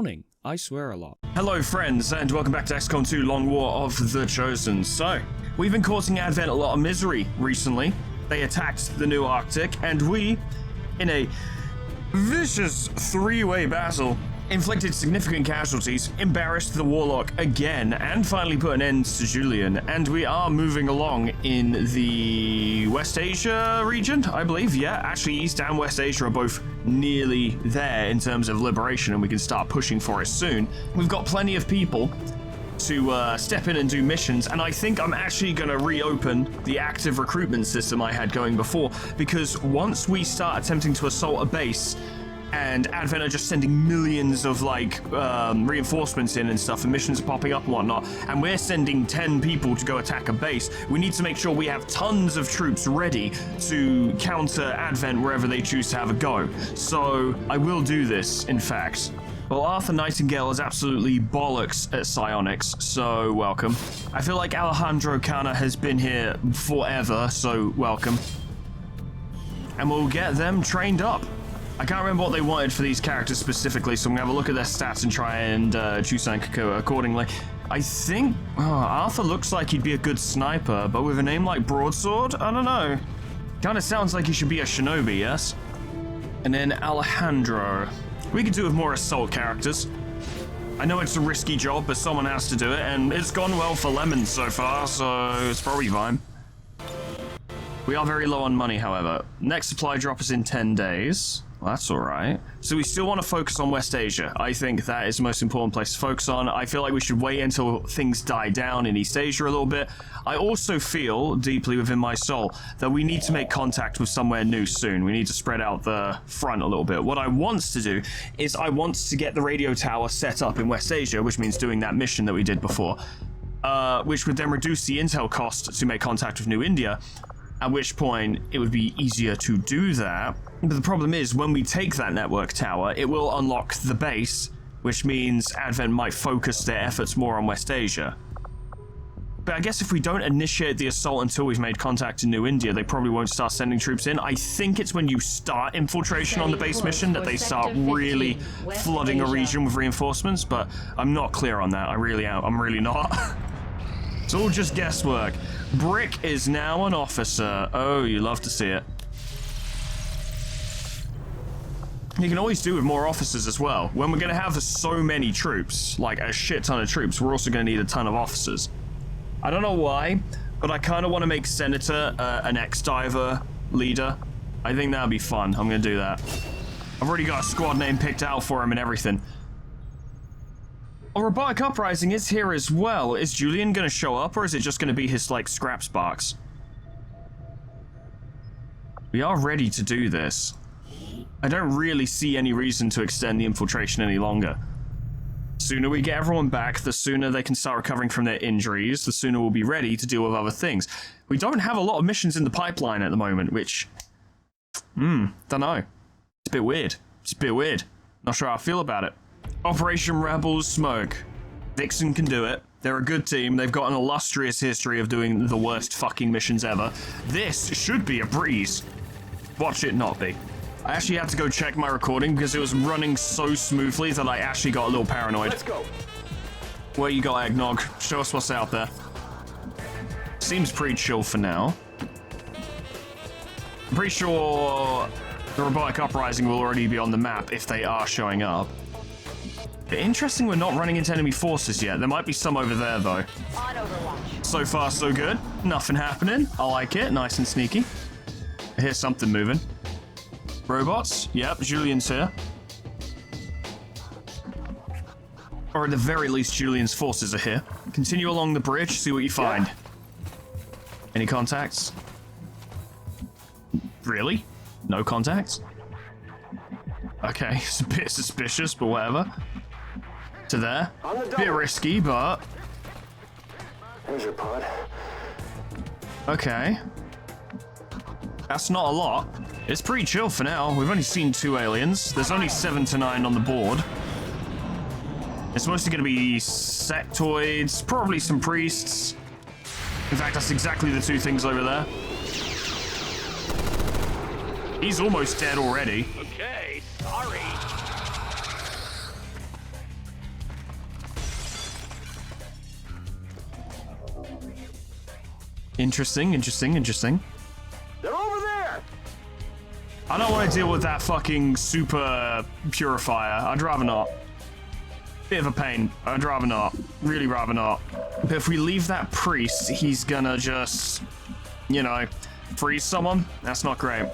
morning. I swear a lot. Hello friends, and welcome back to XCOM 2 Long War of the Chosen. So, we've been causing Advent a lot of misery recently. They attacked the new Arctic, and we, in a vicious three-way battle, inflicted significant casualties, embarrassed the Warlock again, and finally put an end to Julian. And we are moving along in the West Asia region, I believe. Yeah, actually East and West Asia are both nearly there in terms of liberation, and we can start pushing for it soon. We've got plenty of people to step in and do missions, and I think I'm actually going to reopen the active recruitment system I had going before, because once we start attempting to assault a base, and Advent are just sending millions of reinforcements in and stuff, and missions are popping up and whatnot, and we're sending 10 people to go attack a base, we need to make sure we have tons of troops ready to counter Advent wherever they choose to have a go. So I will do this, in fact. Well, Arthur Nightingale is absolutely bollocks at psionics, so welcome. I feel like Alejandro Cana has been here forever, so welcome. And we'll get them trained up. I can't remember what they wanted for these characters specifically, so I'm going to have a look at their stats and try and choose something accordingly. I think Arthur looks like he'd be a good sniper, but with a name like Broadsword, I don't know. Kind of sounds like he should be a shinobi, yes? And then Alejandro. We could do with more assault characters. I know it's a risky job, but someone has to do it, and it's gone well for Lemon so far, so it's probably fine. We are very low on money, however. Next supply drop is in 10 days. Well, that's all right. So we still want to focus on West Asia. I think that is the most important place to focus on. I feel like we should wait until things die down in East Asia a little bit. I also feel deeply within my soul that we need to make contact with somewhere new soon. We need to spread out the front a little bit. What I want to do is I want to get the radio tower set up in West Asia, which means doing that mission that we did before, which would then reduce the intel cost to make contact with New India, at which point it would be easier to do that. But the problem is, when we take that network tower, it will unlock the base, which means Advent might focus their efforts more on West Asia. But I guess if we don't initiate the assault until we've made contact in New India, they probably won't start sending troops in. I think it's when you start infiltration on the base mission that they start really flooding a region with reinforcements, but I'm not clear on that. I really am. I'm really not. It's all just guesswork. Brick is now an officer. Oh, you love to see it. You can always do with more officers as well. When we're going to have so many troops, like a shit ton of troops, we're also going to need a ton of officers. I don't know why, but I kind of want to make Senator an ex-diver leader. I think that would be fun. I'm going to do that. I've already got a squad name picked out for him and everything. A robotic uprising is here as well. Is Julian going to show up, or is it just going to be his, like, scrap sparks? We are ready to do this. I don't really see any reason to extend the infiltration any longer. The sooner we get everyone back, the sooner they can start recovering from their injuries, the sooner we'll be ready to deal with other things. We don't have a lot of missions in the pipeline at the moment, which... don't know. It's a bit weird. It's a bit weird. Not sure how I feel about it. Operation Rebels Smoke. Vixen can do it. They're a good team. They've got an illustrious history of doing the worst fucking missions ever. This should be a breeze. Watch it not be. I actually had to go check my recording because it was running so smoothly that I actually got a little paranoid. Let's go. What you got, Eggnog? Show us what's out there. Seems pretty chill for now. I'm pretty sure the robotic uprising will already be on the map if they are showing up. But interesting we're not running into enemy forces yet. There might be some over there, though. On Overwatch. So far, so good. Nothing happening. I like it. Nice and sneaky. I hear something moving. Robots? Yep, Julian's here. Or at the very least, Julian's forces are here. Continue along the bridge, see what you find. Any contacts? Really? No contacts? Okay, it's a bit suspicious, but whatever. To there. Bit risky, but... Here's your pod. Okay. That's not a lot. It's pretty chill for now. We've only seen 2 aliens. There's only 7 to 9 on the board. It's mostly going to be sectoids, probably some priests. In fact, that's exactly the 2 things over there. He's almost dead already. Okay, sorry. Interesting, interesting, interesting. They're over there! I don't want to deal with that fucking super purifier. I'd rather not. Bit of a pain. I'd rather not. Really rather not. But if we leave that priest, he's gonna just, you know, freeze someone. That's not great.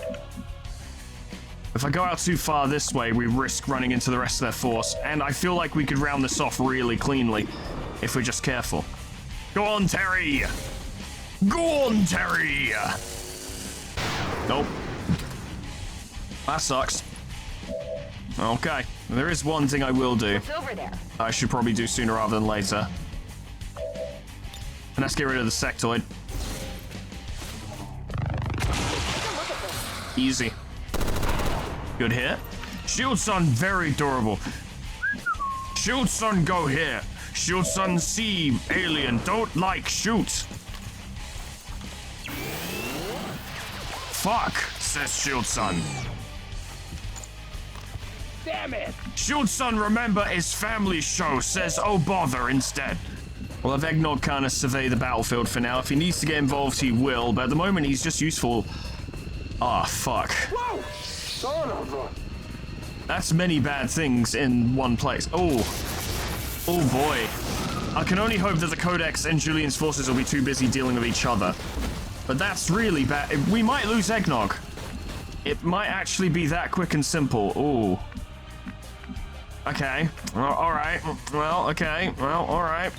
If I go out too far this way, we risk running into the rest of their force. And I feel like we could round this off really cleanly if we're just careful. Go on, Terry! Go on, Terry! Nope. That sucks. Okay. There is one thing I will do. It's over there. I should probably do sooner rather than later. And let's get rid of the sectoid. Easy. Good hit. Shield Sun, very durable. Shield Sun, go here. Shield Sun, see alien, don't like, shoot. Fuck, says Shield Sun. Damn it! Shield Sun, remember his family show, says oh bother instead. We'll have Eggnog kind of survey the battlefield for now. If he needs to get involved, he will, but at the moment he's just useful. Ah, fuck. Whoa! Son of a... That's many bad things in one place. Oh. Oh boy. I can only hope that the Codex and Julian's forces will be too busy dealing with each other. But that's really bad. We might lose Eggnog. It might actually be that quick and simple. Ooh. Okay. Well, alright. Well, okay. Well, alright.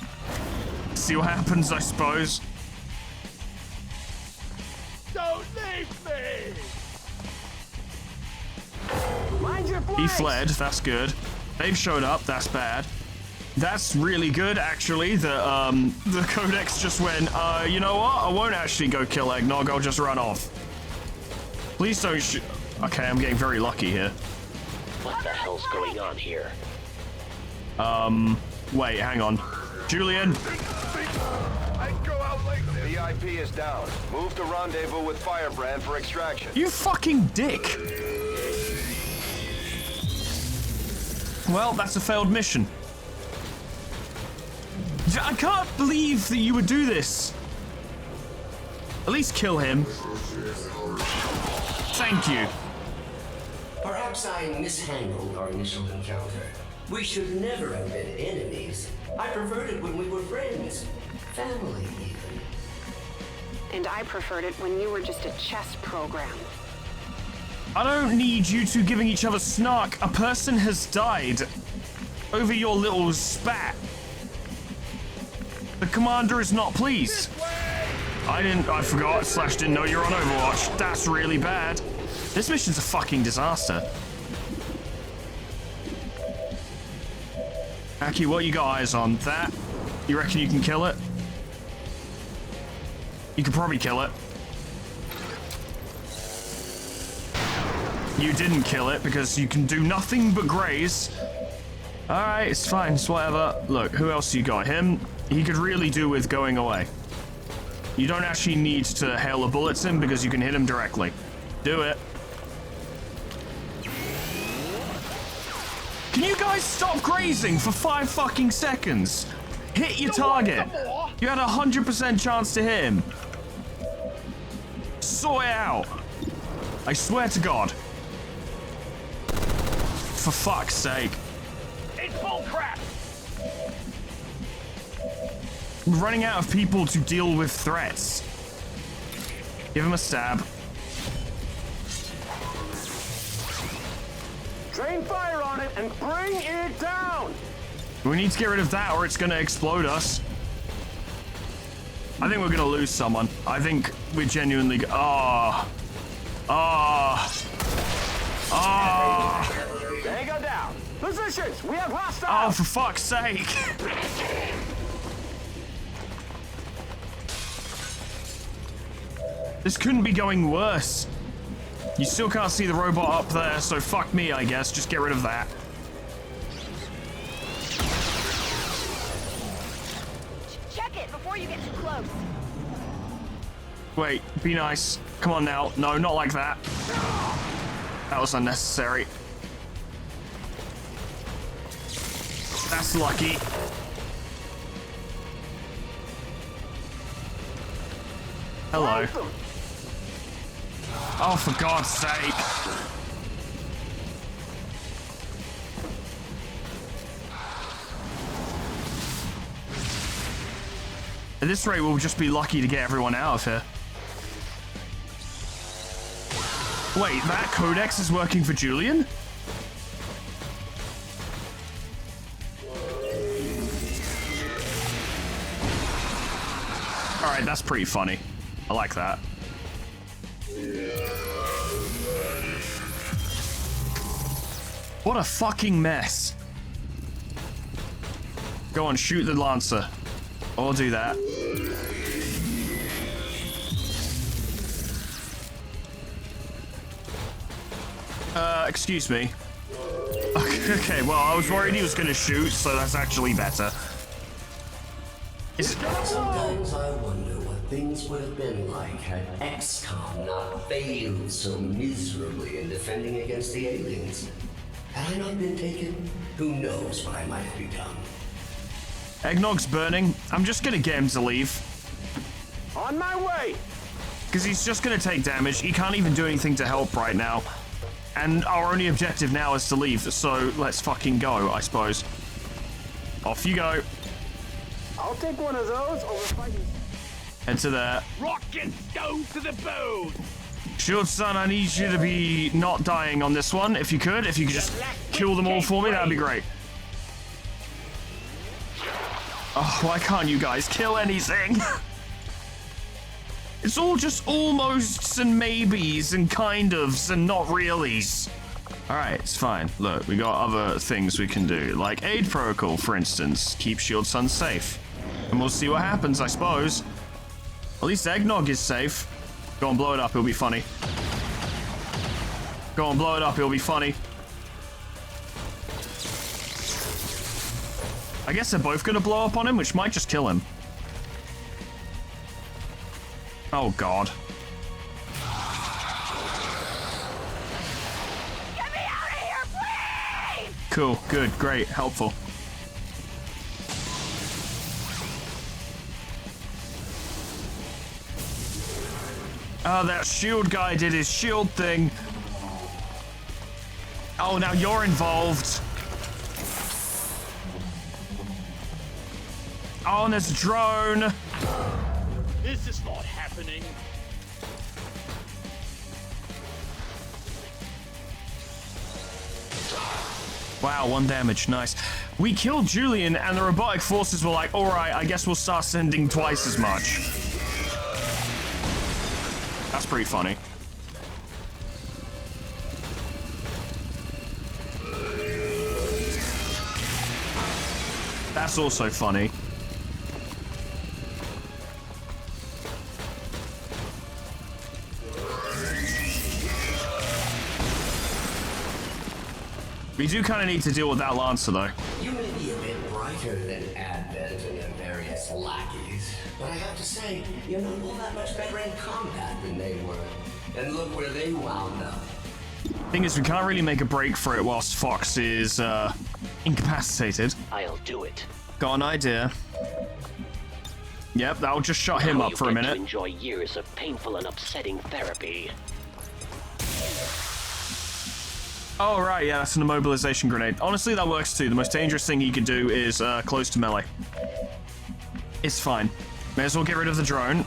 See what happens, I suppose. Don't leave me! Mind your He flanks! fled. That's good. They've showed up. That's bad. That's really good, actually. The Codex just went, you know what? I won't actually go kill Eggnog. I'll just run off. Please don't shoot. Okay, I'm getting very lucky here. What the hell's going on here? Wait, hang on. Julian! I'd go out like this. VIP is down. Move to rendezvous with Firebrand for extraction. You fucking dick! Well, that's a failed mission. I can't believe that you would do this. At least kill him. Thank you. Perhaps I mishandled our initial encounter. We should never have been enemies. I preferred it when we were friends. Family, even. And I preferred it when you were just a chess program. I don't need you two giving each other snark. A person has died over your little spat. The commander is not pleased. I forgot, / didn't know you're on Overwatch. That's really bad. This mission's a fucking disaster. Aki, what you got eyes on? That? You reckon you can kill it? You could probably kill it. You didn't kill it because you can do nothing but graze. Alright, it's fine, it's whatever. Look, who else you got? Him? He could really do with going away. You don't actually need to hail a bullet at him because you can hit him directly. Do it. Can you guys stop grazing for 5 fucking seconds? Hit your target. You had a 100% chance to hit him. Sort it out. I swear to God. For fuck's sake. It's bull crap! We're running out of people to deal with threats. Give him a stab. Train fire on it and bring it down! We need to get rid of that or it's gonna explode us. I think we're gonna lose someone. I think we're genuinely Tango down! Positions! We have Oh, hostiles! for fuck's sake. This couldn't be going worse. You still can't see the robot up there, so fuck me, I guess. Just get rid of that. Check it before you get too close. Wait, be nice. Come on now. No, not like that. That was unnecessary. That's lucky. Hello. Oh, for God's sake. At this rate, we'll just be lucky to get everyone out of here. Wait, that codex is working for Julian? Alright, that's pretty funny. I like that. What a fucking mess. Go on, shoot the Lancer. Or do that. Excuse me. Okay, well, I was worried he was gonna shoot, so that's actually better. Sometimes I wonder what things would have been like had XCOM not failed so miserably in defending against the aliens. Had I not been taken, who knows what I might have become. Eggnog's burning. I'm just gonna get him to leave. On my way! Because he's just gonna take damage. He can't even do anything to help right now. And our only objective now is to leave, so let's fucking go, I suppose. Off you go. I'll take one of those over fighting. Head to there. Rock and stone to the bone! Shield Son, I need you to be not dying on this one, if you could. If you could just kill them all for me, that'd be great. Oh, why can't you guys kill anything? It's all just almosts and maybes and kind ofs and not reallys. Alright, it's fine. Look, we got other things we can do, like aid protocol, for instance. Keep Shield Son safe. And we'll see what happens, I suppose. At least Eggnog is safe. Go on, blow it up, it'll be funny. Go on, blow it up, it'll be funny. I guess they're both gonna blow up on him, which might just kill him. Oh, God. Get me out of here, please! Cool, good, great, helpful. Oh, that shield guy did his shield thing. Oh, now you're involved. Oh, and there's a drone. This is not happening. Wow, 1 damage, nice. We killed Julian, and the robotic forces were like, alright, I guess we'll start sending twice as much. That's pretty funny. That's also funny. We do kind of need to deal with that Lancer, though. You may be a bit brighter than Advent and their various lackeys, but I have to say, you're not all that much better in combat than they were. And look where they wound up. Thing is, we can't really make a break for it whilst Fox is, incapacitated. I'll do it. Got an idea. Yep, that'll just shut him Now up you for a get minute. to enjoy years of painful and upsetting therapy. Oh, right, yeah, that's an immobilization grenade. Honestly, that works too. The most dangerous thing he can do is close to melee. It's fine. May as well get rid of the drone.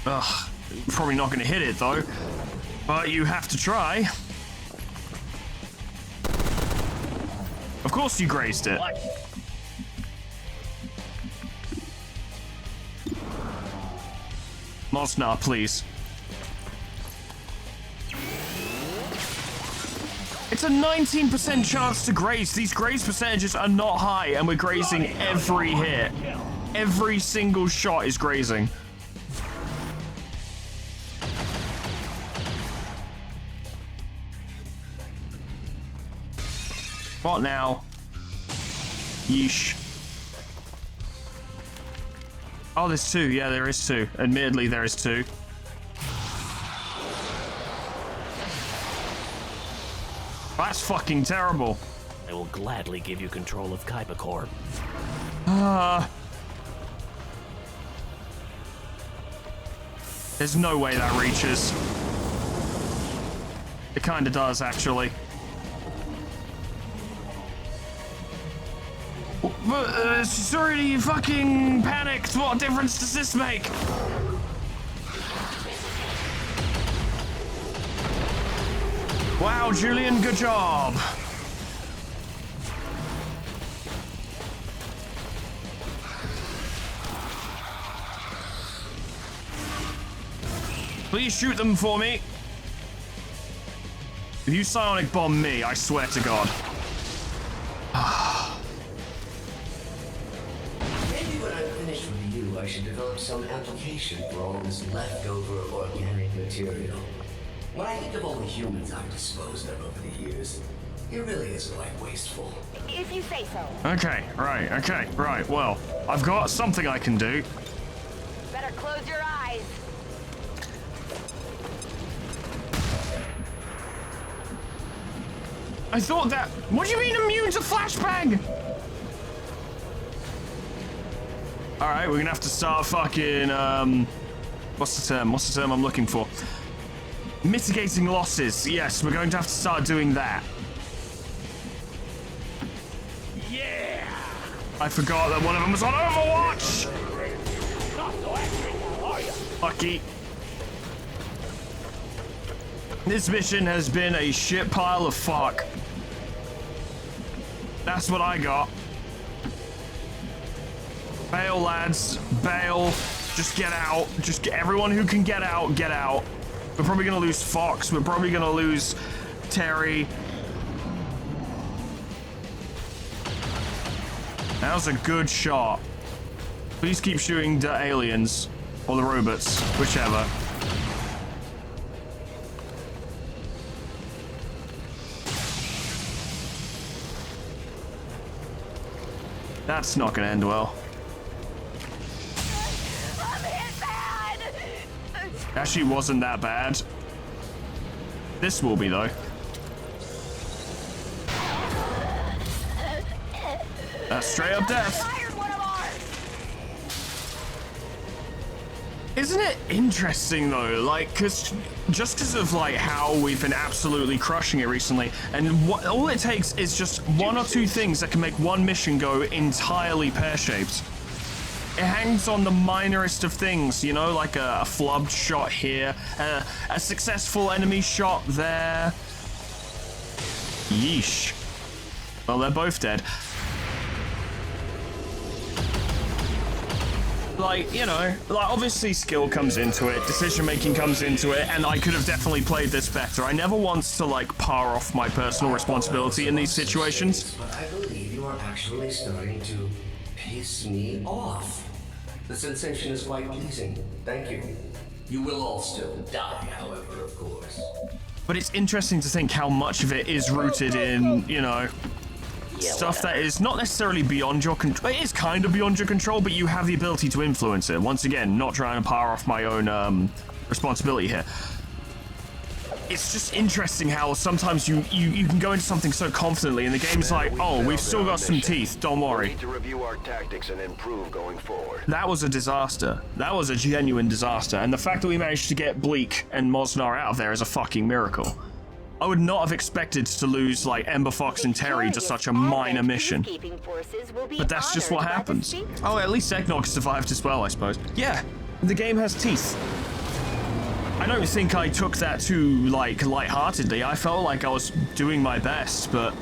Ugh, probably not going to hit it, though. But you have to try. Of course you grazed it. Mosnar, please. It's a 19% chance to graze. These graze percentages are not high, and we're grazing every hit. Every single shot is grazing. What now? Yeesh. Oh, there's 2. Yeah, there is 2. Admittedly, there is 2. That's fucking terrible. I will gladly give you control of Kaiba Corp. There's no way that reaches. It kind of does, actually. But, sorry, fucking panicked. What difference does this make? Wow, Julian, good job. Please shoot them for me. If you psionic bomb me, I swear to God. Maybe when I'm finished with you, I should develop some application for all this leftover organic material. When I think of all the humans I've disposed of over the years, it really is quite wasteful. If you say so. Okay, right. Well, I've got something I can do. Better close your eyes. I thought that. What do you mean immune to flashbang? All right, we're gonna have to start fucking. What's the term? What's the term I'm looking for? Mitigating losses. Yes, we're going to have to start doing that. Yeah! I forgot that one of them was on Overwatch. Not so angry now, are you? Lucky. This mission has been a shit pile of fuck. That's what I got. Bail, lads. Bail. Just get out. Just get everyone who can get out, get out. We're probably gonna lose Fox. We're probably gonna lose Terry. That was a good shot. Please keep shooting the aliens. Or the robots. Whichever. That's not gonna end well. I'm hit bad. Actually wasn't that bad. This will be though. That's straight up death. Fired one of ours. Isn't it interesting though, like, just because of like how we've been absolutely crushing it recently, and all it takes is just one or two things that can make one mission go entirely pear-shaped. It hangs on the minorest of things, you know, like a flubbed shot here, a successful enemy shot there. Yeesh. Well, they're both dead. Like, you know, like obviously skill comes into it, decision making comes into it, and I could have definitely played this better. I never want to like par off my personal responsibility in these situations. But I believe you are actually starting to piss me off. The sensation is quite pleasing. Thank you. You will all still die, however, of course. But it's interesting to think how much of it is rooted in, you know, stuff that is not necessarily beyond your control. It is kind of beyond your control, but you have the ability to influence it. Once again, not trying to power off my own responsibility here. It's just interesting how sometimes you can go into something so confidently and the game's like, oh, we've still got some teeth, don't We worry. need to review our tactics and improve going forward. That was a disaster. That was a genuine disaster. And the fact that we managed to get Bleak and Mosnar out of there is a fucking miracle. I would not have expected to lose like Ember Fox and Terry to such a minor mission. But that's just what happens. Oh, at least Eggnog survived as well, I suppose. Yeah, the game has teeth. I don't think I took that too like lightheartedly. I felt like I was doing my best, but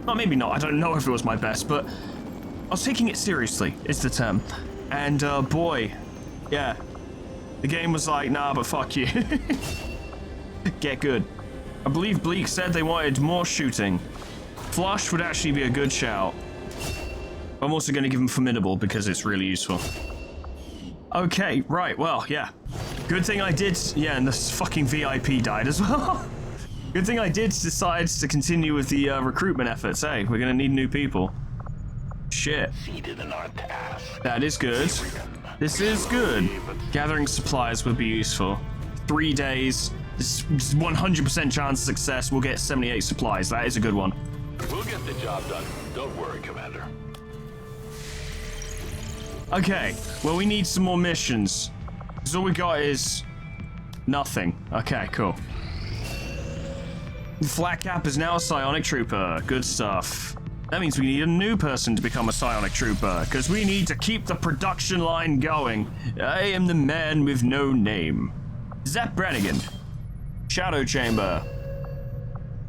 well, maybe not. I don't know if it was my best, but I was taking it seriously, is the term. And boy, yeah, the game was like, nah, but fuck you. Get good. I believe Bleak said they wanted more shooting. Flush would actually be a good shout. I'm also going to give him Formidable because it's really useful. Okay, right, well, yeah. Good thing I did, yeah, and this fucking VIP died as well. Good thing I did decide to continue with the recruitment efforts. Hey, we're going to need new people. Shit. Seated in our task. That is good. This is good. Gathering supplies would be useful. 3 days. This is 100% chance of success. We'll get 78 supplies. That is a good one. We'll get the job done. Don't worry, Commander. Okay, well, we need some more missions. Because all we got is Nothing. Okay, cool. Flat Cap is now a psionic trooper. Good stuff. That means we need a new person to become a psionic trooper, because we need to keep the production line going. I am the man with no name. Zap Brannigan. Shadow Chamber.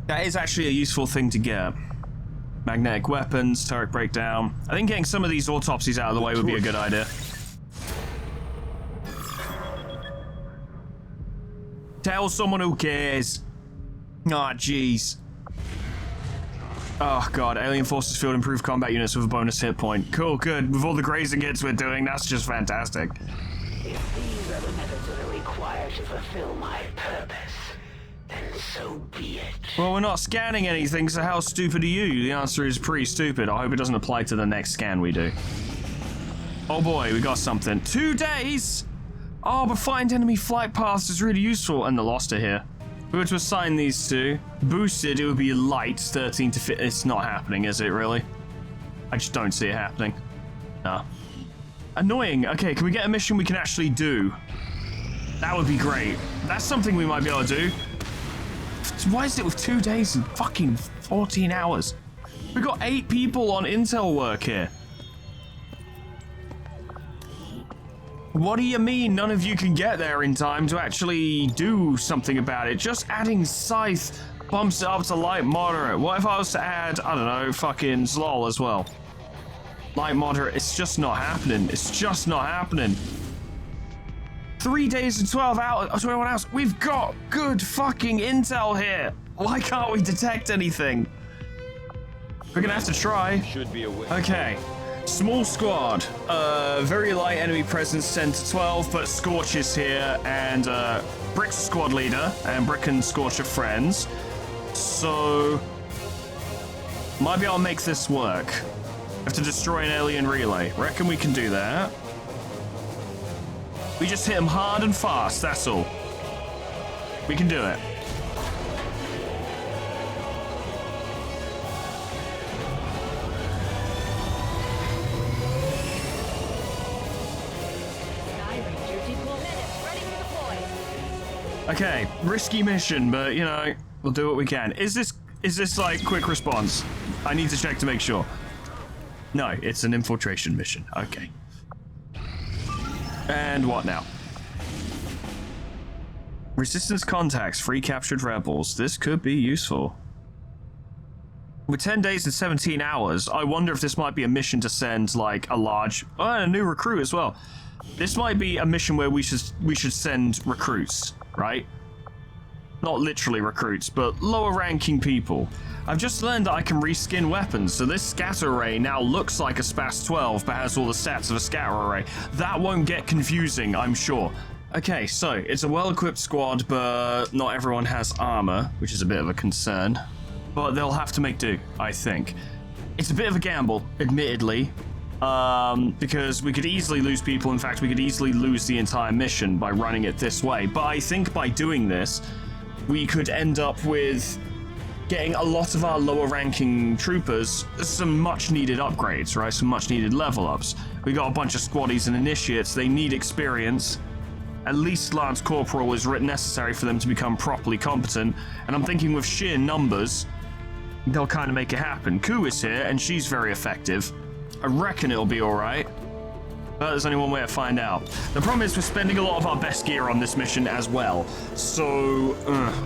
That is actually a useful thing to get. Magnetic weapons, turret breakdown. I think getting some of these autopsies out of the way would be a good idea. Tell someone who cares. Aw, jeez. Oh god, Alien Forces Field improved combat units with a bonus hit point. Cool, good. With all the grazing hits we're doing, that's just fantastic. If these are the methods that are required to fulfill my purpose, then so be it. Well, we're not scanning anything, so how stupid are you? The answer is pretty stupid. I hope it doesn't apply to the next scan we do. Oh boy, we got something. 2 days? Oh, but find enemy flight paths is really useful. And the Lost are here. If we were to assign these two, boosted, it would be light, 13 to 15. It's not happening, is it really? I just don't see it happening. No. Annoying. Okay, can we get a mission we can actually do? That would be great. That's something we might be able to do. Why is it with 2 days and fucking 14 hours? We got 8 people on intel work here. What do you mean none of you can get there in time to actually do something about it? Just adding Scythe bumps it up to light moderate. What if I was to add, I don't know, fucking Zlol as well? Light moderate, it's just not happening. It's just not happening. 3 days and 12 hours, 21 hours. We've got good fucking intel here. Why can't we detect anything? We're gonna have to try. Should be aware. Okay. Small squad, very light enemy presence, 10 to 12, but Scorch is here, and Brick's squad leader, and Brick and Scorch are friends. So, might be able to make this work. Have to destroy an alien relay. Reckon we can do that. We just hit him hard and fast, that's all. We can do it. Okay, risky mission, but you know, we'll do what we can. Is this like quick response? I need to check to make sure. No, it's an infiltration mission. Okay. And what now? Resistance contacts, free captured rebels. This could be useful. With 10 days and 17 hours, I wonder if this might be a mission to send like a large, a new recruit as well. This might be a mission where we should send recruits, right? Not literally recruits, but lower ranking people. I've just learned that I can reskin weapons, so this scatter array now looks like a SPAS 12, but has all the stats of a scatter array. That won't get confusing, I'm sure. Okay, so it's a well-equipped squad, but not everyone has armor, which is a bit of a concern. But they'll have to make do, I think. It's a bit of a gamble, admittedly, because we could easily lose people. In fact, we could easily lose the entire mission by running it this way. But I think by doing this, we could end up with getting a lot of our lower ranking troopers some much needed upgrades, right? Some much needed level ups. We got a bunch of squaddies and initiates. They need experience. At least Lance Corporal is necessary for them to become properly competent. And I'm thinking with sheer numbers, they'll kind of make it happen. Ku is here, and she's very effective. I reckon it'll be alright. But there's only one way to find out. The problem is we're spending a lot of our best gear on this mission as well. So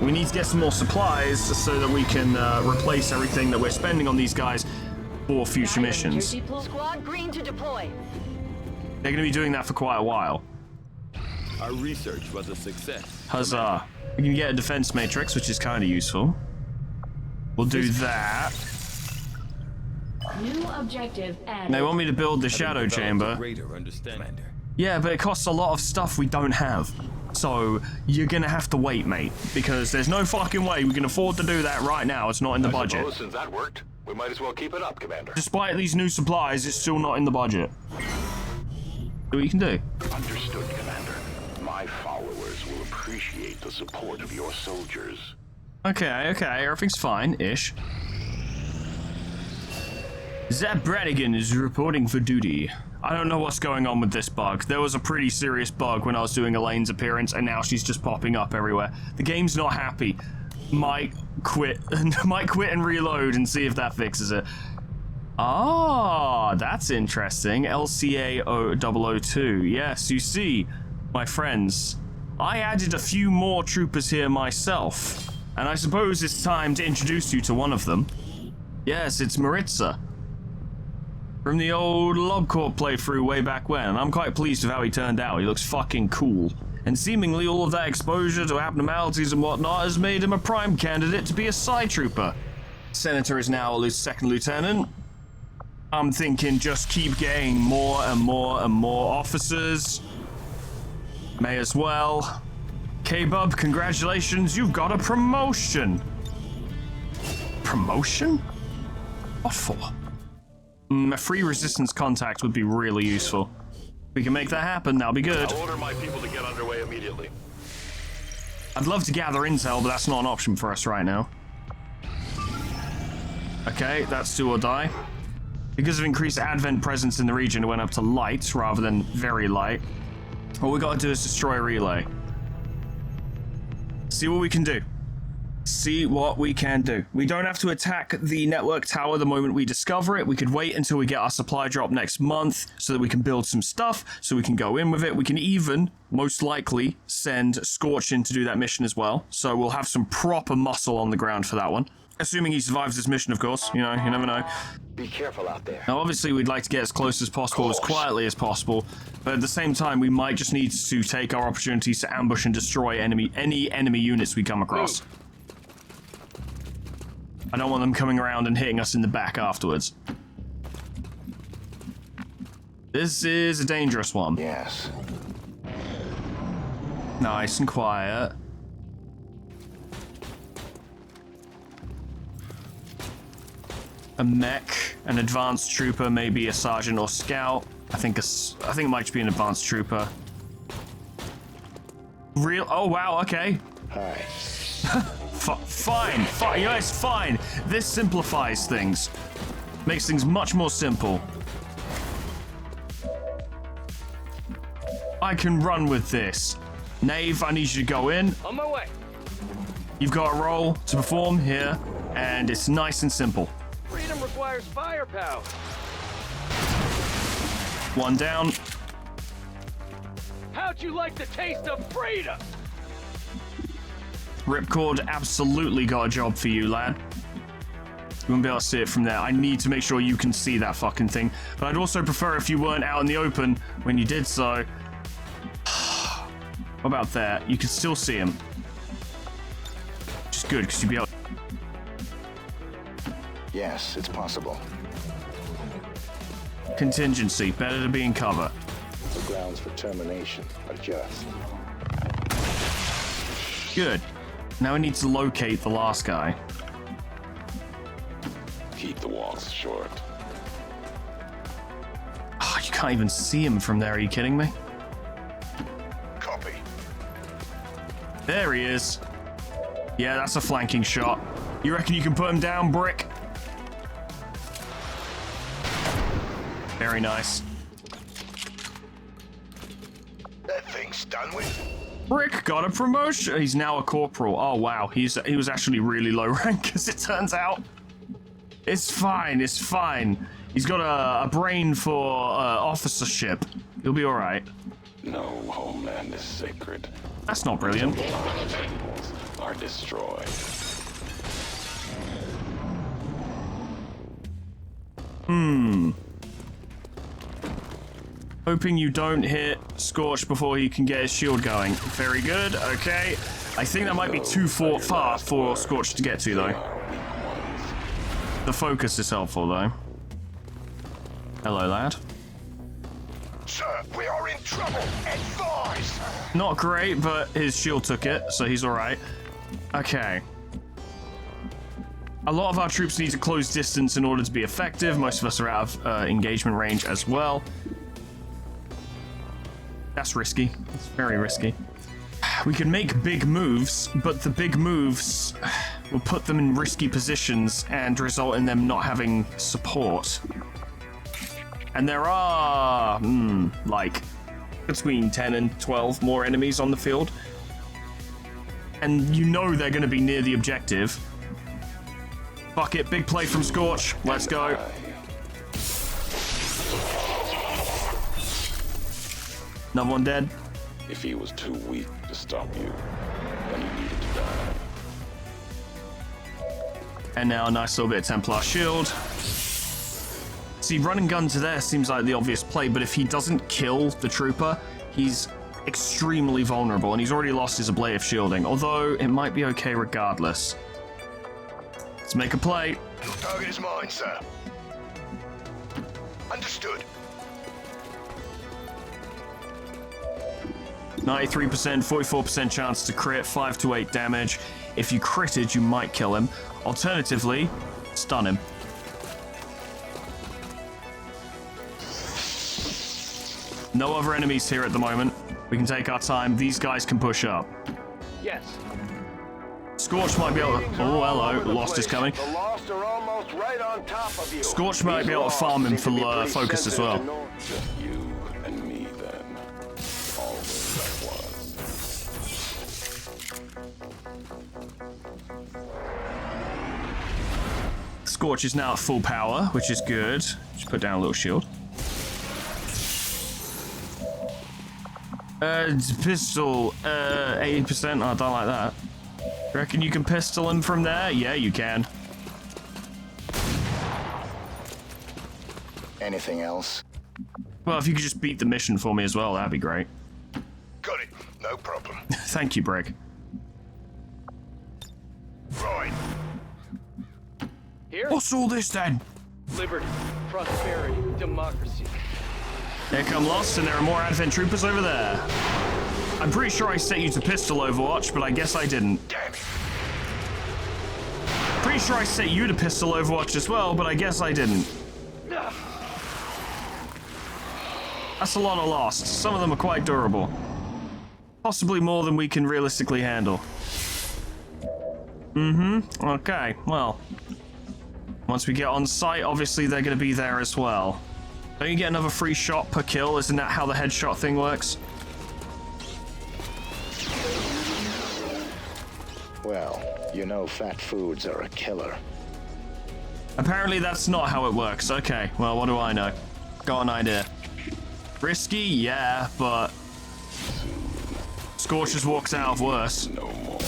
we need to get some more supplies so that we can replace everything that we're spending on these guys for future missions. Squad green to deploy. They're going to be doing that for quite a while. Our research was a success. Huzzah. We can get a defense matrix, which is kind of useful. We'll do that. New objective added. They want me to build the shadow chamber. Greater understanding. Yeah, but it costs a lot of stuff we don't have. So you're gonna have to wait, mate, because there's no fucking way we can afford to do that right now. It's not in the budget. Suppose since that worked, we might as well keep it up, Commander. Despite these new supplies, it's still not in the budget. Do what you can do. Understood, Commander. My followers will appreciate the support of your soldiers. Okay, everything's fine-ish. Zeb Brannigan is reporting for duty. I don't know what's going on with this bug. There was a pretty serious bug when I was doing Elaine's appearance, and now she's just popping up everywhere. The game's not happy. Might quit and reload and see if that fixes it. Ah, that's interesting. LCA 002. Yes, you see, my friends, I added a few more troopers here myself, and I suppose it's time to introduce you to one of them. Yes, it's Maritza. From the old LobCorp playthrough way back when, and I'm quite pleased with how he turned out. He looks fucking cool. And seemingly all of that exposure to abnormalities and whatnot has made him a prime candidate to be a side trooper. Senator is now a second lieutenant. I'm thinking just keep getting more and more and more officers. May as well. K-Bub, congratulations, you've got a promotion. Promotion? What for? A free resistance contact would be really useful. We can make that happen, that'll be good. I'll order my people to get underway immediately. I'd love to gather intel, but that's not an option for us right now. Okay, that's do or die. Because of increased Advent presence in the region, it went up to light rather than very light. All we gotta do is destroy a relay. See what we can do. See what we can do. We don't have to attack the network tower the moment we discover it. We could wait until we get our supply drop next month so that we can build some stuff, so we can go in with it. We can even, most likely, send Scorch in to do that mission as well. So we'll have some proper muscle on the ground for that one. Assuming he survives this mission, of course. You know, you never know. Be careful out there. Now, obviously, we'd like to get as close as possible, as quietly as possible, but at the same time, we might just need to take our opportunities to ambush and destroy any enemy units we come across. I don't want them coming around and hitting us in the back afterwards. This is a dangerous one. Yes. Nice and quiet. A mech, an advanced trooper, maybe a sergeant or scout. I think it might just be an advanced trooper. Oh wow, okay. Hi. Fine, you know, it's fine. This simplifies things. Makes things much more simple. I can run with this. Knave, I need you to go in. On my way. You've got a role to perform here, and it's nice and simple. Freedom requires firepower. One down. How'd you like the taste of freedom? Ripcord absolutely got a job for you, lad. You won't be able to see it from there. I need to make sure you can see that fucking thing. But I'd also prefer if you weren't out in the open when you did so. What about that? You can still see him. Which is good, because you'd be able... Yes, it's possible. Contingency. Better to be in cover. The grounds for termination are just. Good. Now we need to locate the last guy. Keep the walls short. Oh, you can't even see him from there. Are you kidding me? Copy. There he is. Yeah, that's a flanking shot. You reckon you can put him down, Brick? Very nice. That thing's done with. Brick got a promotion. He's now a corporal. Oh wow, he was actually really low rank, as it turns out. It's fine. It's fine. He's got a brain for officership. He'll be all right. No homeland is sacred. That's not brilliant. Temples are destroyed. Hoping you don't hit Scorch before he can get his shield going. Very good. Okay. I think that might be too far for Scorch to get to, though. The focus is helpful, though. Hello, lad. Sir, we are in trouble. Advise. Not great, but his shield took it, so he's all right. Okay. A lot of our troops need to close distance in order to be effective. Most of us are out of engagement range as well. That's risky. It's very risky. We can make big moves, but the big moves will put them in risky positions and result in them not having support. And there are, like, between 10 and 12 more enemies on the field. And you know they're going to be near the objective. Fuck it, big play from Scorch. Let's go. Another one dead. If he was too weak to stop you, then he needed to die. And now a nice little bit of Templar shield. See, run and gun to there seems like the obvious play, but if he doesn't kill the trooper, he's extremely vulnerable, and he's already lost his ablative shielding, although it might be okay regardless. Let's make a play. Your target is mine, sir. Understood. 93%, 44% chance to crit, 5 to 8 damage. If you critted, you might kill him. Alternatively, stun him. No other enemies here at the moment. We can take our time. These guys can push up. Yes. Scorch might be able to... Oh, hello. Lost is coming. The Lost are almost right on top of you. Scorch might be able to farm him for focus as well. Just you and me then. Always that was. Scorch is now at full power, which is good. Just put down a little shield. Pistol, 80%. Oh, I don't like that. Reckon you can pistol him from there? Yeah, you can. Anything else? Well, if you could just beat the mission for me as well, that'd be great. Got it. No problem. Thank you, Brig. Right. Here? What's all this then? Liberty, prosperity, democracy. Here come Lost, and there are more Advent troopers over there. I'm pretty sure I set you to pistol Overwatch, but I guess I didn't. Damn it. Pretty sure I set you to pistol Overwatch as well, but I guess I didn't. That's a lot of Lost. Some of them are quite durable. Possibly more than we can realistically handle. Okay, well. Once we get on site, obviously they're going to be there as well. Don't you get another free shot per kill? Isn't that how the headshot thing works? Well, you know fat foods are a killer. Apparently that's not how it works. Okay, well, what do I know? Got an idea. Risky, yeah, but... Scorch just walks out of worse. No more.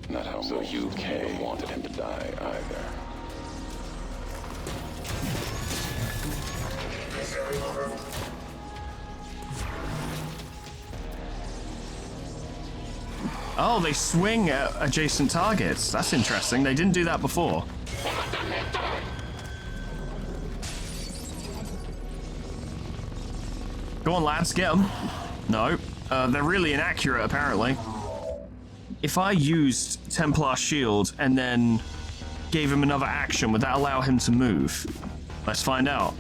Not how so you wanted him to die either. Oh, they swing at adjacent targets. That's interesting. They didn't do that before. Go on, lads, get them. No. They're really inaccurate, apparently. If I used Templar Shield and then gave him another action, would that allow him to move? Let's find out.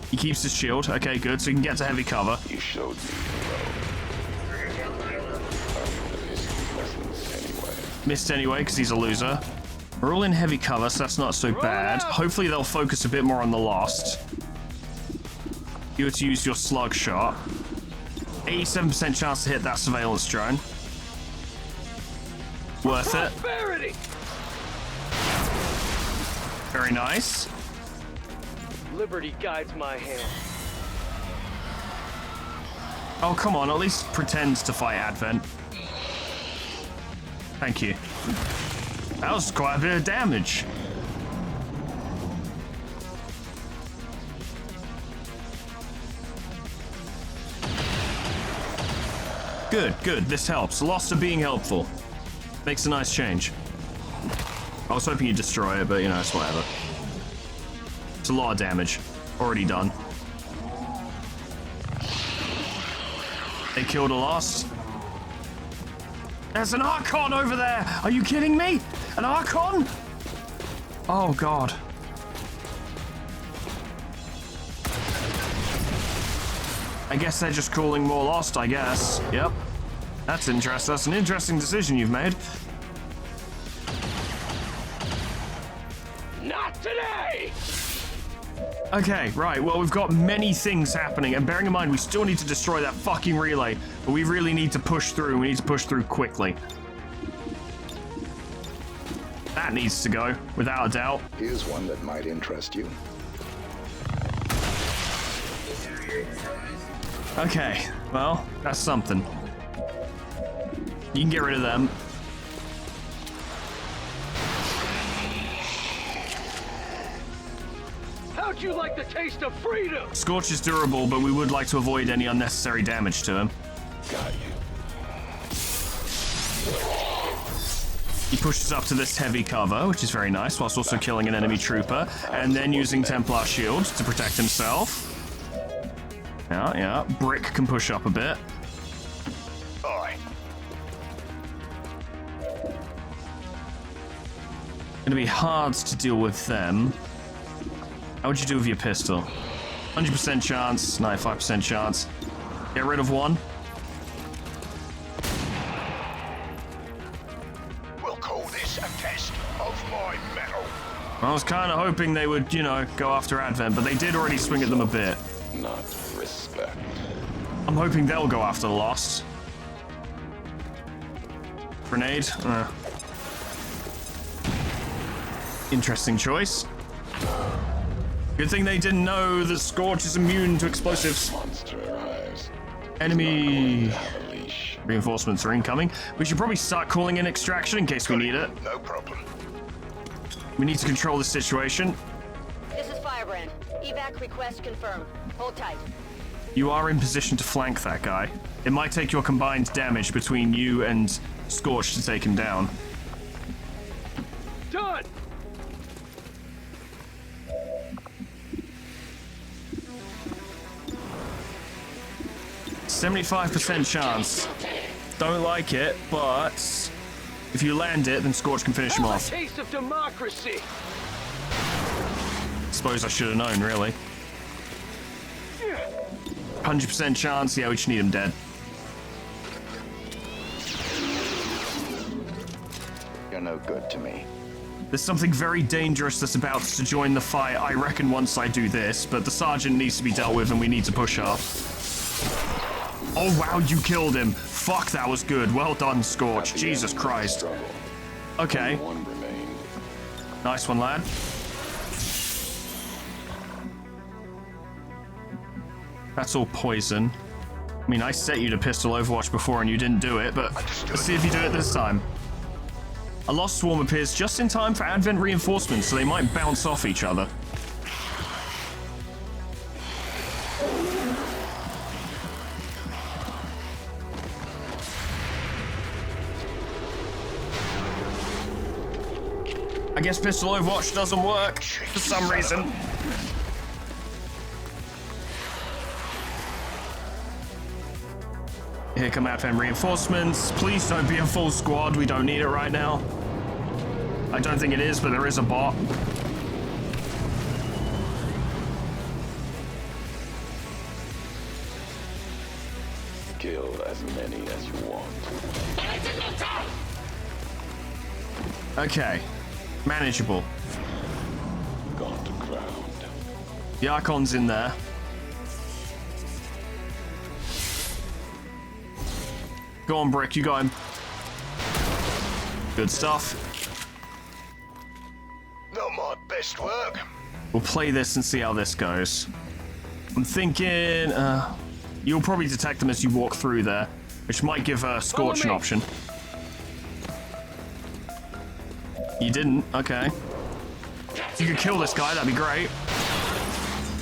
He keeps his shield. Okay, good. So he can get to heavy cover. You showed me Missed anyway, because he's a loser. We're all in heavy cover, so that's not so bad. Hopefully they'll focus a bit more on the Lost. You were to use your slug shot. 87% chance to hit that surveillance drone. Worth it. Prosperity! Very nice. Liberty guides my hand. Oh, come on. At least pretend to fight Advent. Thank you. That was quite a bit of damage. Good, good. This helps. Lost are being helpful. Makes a nice change. I was hoping you'd destroy it, but, you know, it's whatever. It's a lot of damage. Already done. They killed a Lost. There's an Archon over there! Are you kidding me? An Archon? Oh, God. I guess they're just calling more lost, I guess. Yep. That's interesting. That's an interesting decision you've made. Not today! Okay, right. Well, we've got many things happening, and bearing in mind we still need to destroy that fucking relay, but we really need to push through. We need to push through quickly. That needs to go, without a doubt. Here's one that might interest you. Okay, well, that's something. You can get rid of them. How'd you like the taste of freedom? Scorch is durable, but we would like to avoid any unnecessary damage to him. Got you. He pushes up to this heavy cover, which is very nice, whilst also killing an enemy trooper, and then using Templar shields to protect himself. Yeah, Brick can push up a bit. Aye. Gonna be hard to deal with them. How would you do with your pistol? 100% chance, 95% chance. Get rid of one. We'll call this a test of my metal. I was kind of hoping they would, you know, go after Advent, but they did already swing at them a bit. Not respect. I'm hoping they'll go after the Lost. Grenade. Interesting choice. Good thing they didn't know that Scorch is immune to explosives. Monster arrives. Enemy Have a leash. reinforcements are incoming. We should probably start calling in extraction in case we need it. No problem. We need to control the situation. This is Firebrand. Evac request confirmed. Hold tight. You are in position to flank that guy. It might take your combined damage between you and Scorch to take him down. Done! 75% chance. Don't like it, but if you land it, then Scorch can finish him Have a off. taste of democracy! Suppose I should have known, really. 100% chance, yeah, we just need him dead. You're no good to me. There's something very dangerous that's about to join the fight, I reckon, once I do this, but the sergeant needs to be dealt with and we need to push up. Oh wow, you killed him. Fuck, that was good. Well done, Scorch. Jesus Christ. Okay. One remained. Nice one, lad. That's all poison. I mean, I set you to pistol Overwatch before and you didn't do it, but let's see if you do it this time. A Lost Swarm appears just in time for Advent reinforcements, so they might bounce off each other. I guess pistol Overwatch doesn't work for some reason. Here come Advent reinforcements. Please don't be a full squad. We don't need it right now. I don't think it is, but there is a bot. Kill as many as you want. Okay. Manageable. Gone to ground. The Archon's in there. Go on, Brick, you got him. Good stuff. Not my best work. We'll play this and see how this goes. I'm thinking, you'll probably detect them as you walk through there, which might give Scorch an option. You didn't? Okay. If you could kill this guy, that'd be great.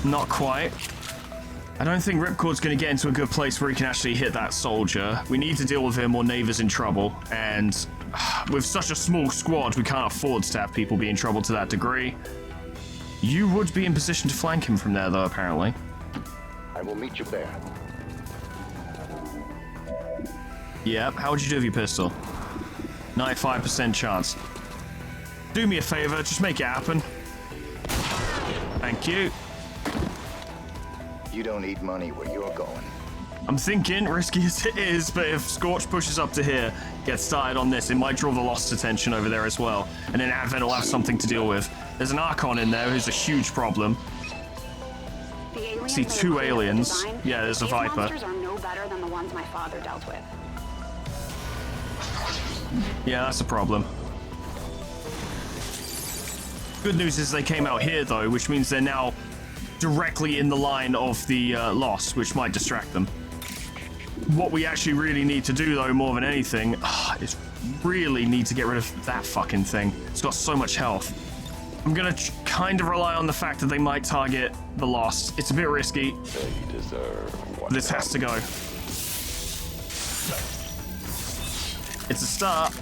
Not quite. I don't think Ripcord's going to get into a good place where he can actually hit that soldier. We need to deal with him or Nava's in trouble. And with such a small squad, we can't afford to have people be in trouble to that degree. You would be in position to flank him from there, though, apparently. I will meet you there. Yep, how would you do with your pistol? 95% chance. Do me a favor, just make it happen. Thank you. You don't need money where you're going. I'm thinking, risky as it is, but if Scorch pushes up to here, gets started on this, it might draw the Lost attention over there as well. And then Advent will have something to deal with. There's an Archon in there who's a huge problem. See 2 aliens. Yeah, there's a Viper. These monsters are no better than the ones my father dealt with. Yeah, that's a problem. Good news is they came out here, though, which means they're now directly in the line of the Lost, which might distract them. What we actually really need to do, though, more than anything, is really need to get rid of that fucking thing. It's got so much health. I'm gonna kind of rely on the fact that they might target the Lost. It's a bit risky. They deserve what This has to go. It's a start.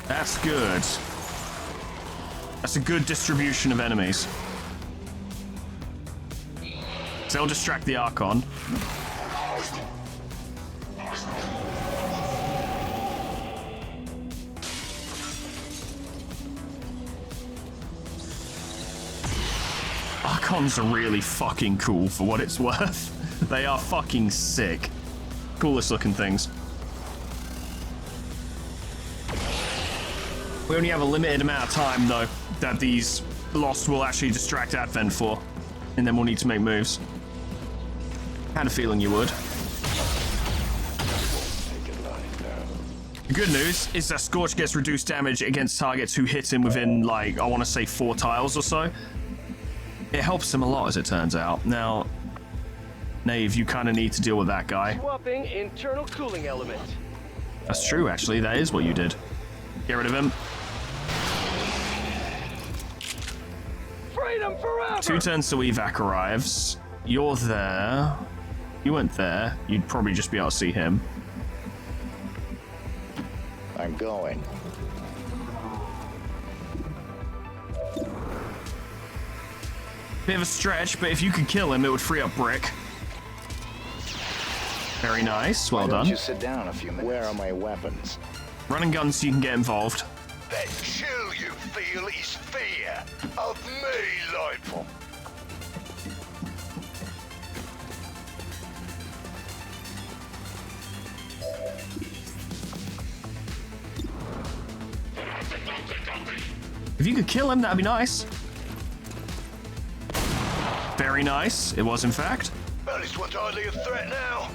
That's good. That's a good distribution of enemies. So they'll distract the Archon. Archons are really fucking cool for what it's worth. They are fucking sick. Coolest looking things. We only have a limited amount of time, though, that these Lost will actually distract Advent for. And then we'll need to make moves. Had a feeling you would. The good news is that Scorch gets reduced damage against targets who hit him within, like, I want to say 4 tiles or so. It helps him a lot, as it turns out. Now, Knave, you kind of need to deal with that guy. Swapping internal cooling element. That's true, actually. That is what you did. Get rid of him. Freedom forever! 2 turns till evac arrives. You're there. You weren't there. You'd probably just be able to see him. I'm going. Bit of a stretch, but if you could kill him, it would free up Brick. Very nice. Well Why don't done. you sit down a few minutes? Where are my weapons? Run and guns so you can get involved. That chill you feel is fear of me, Lightful. If you could kill him, that'd be nice. Very nice. It was, in fact. Well, this one's hardly a threat now.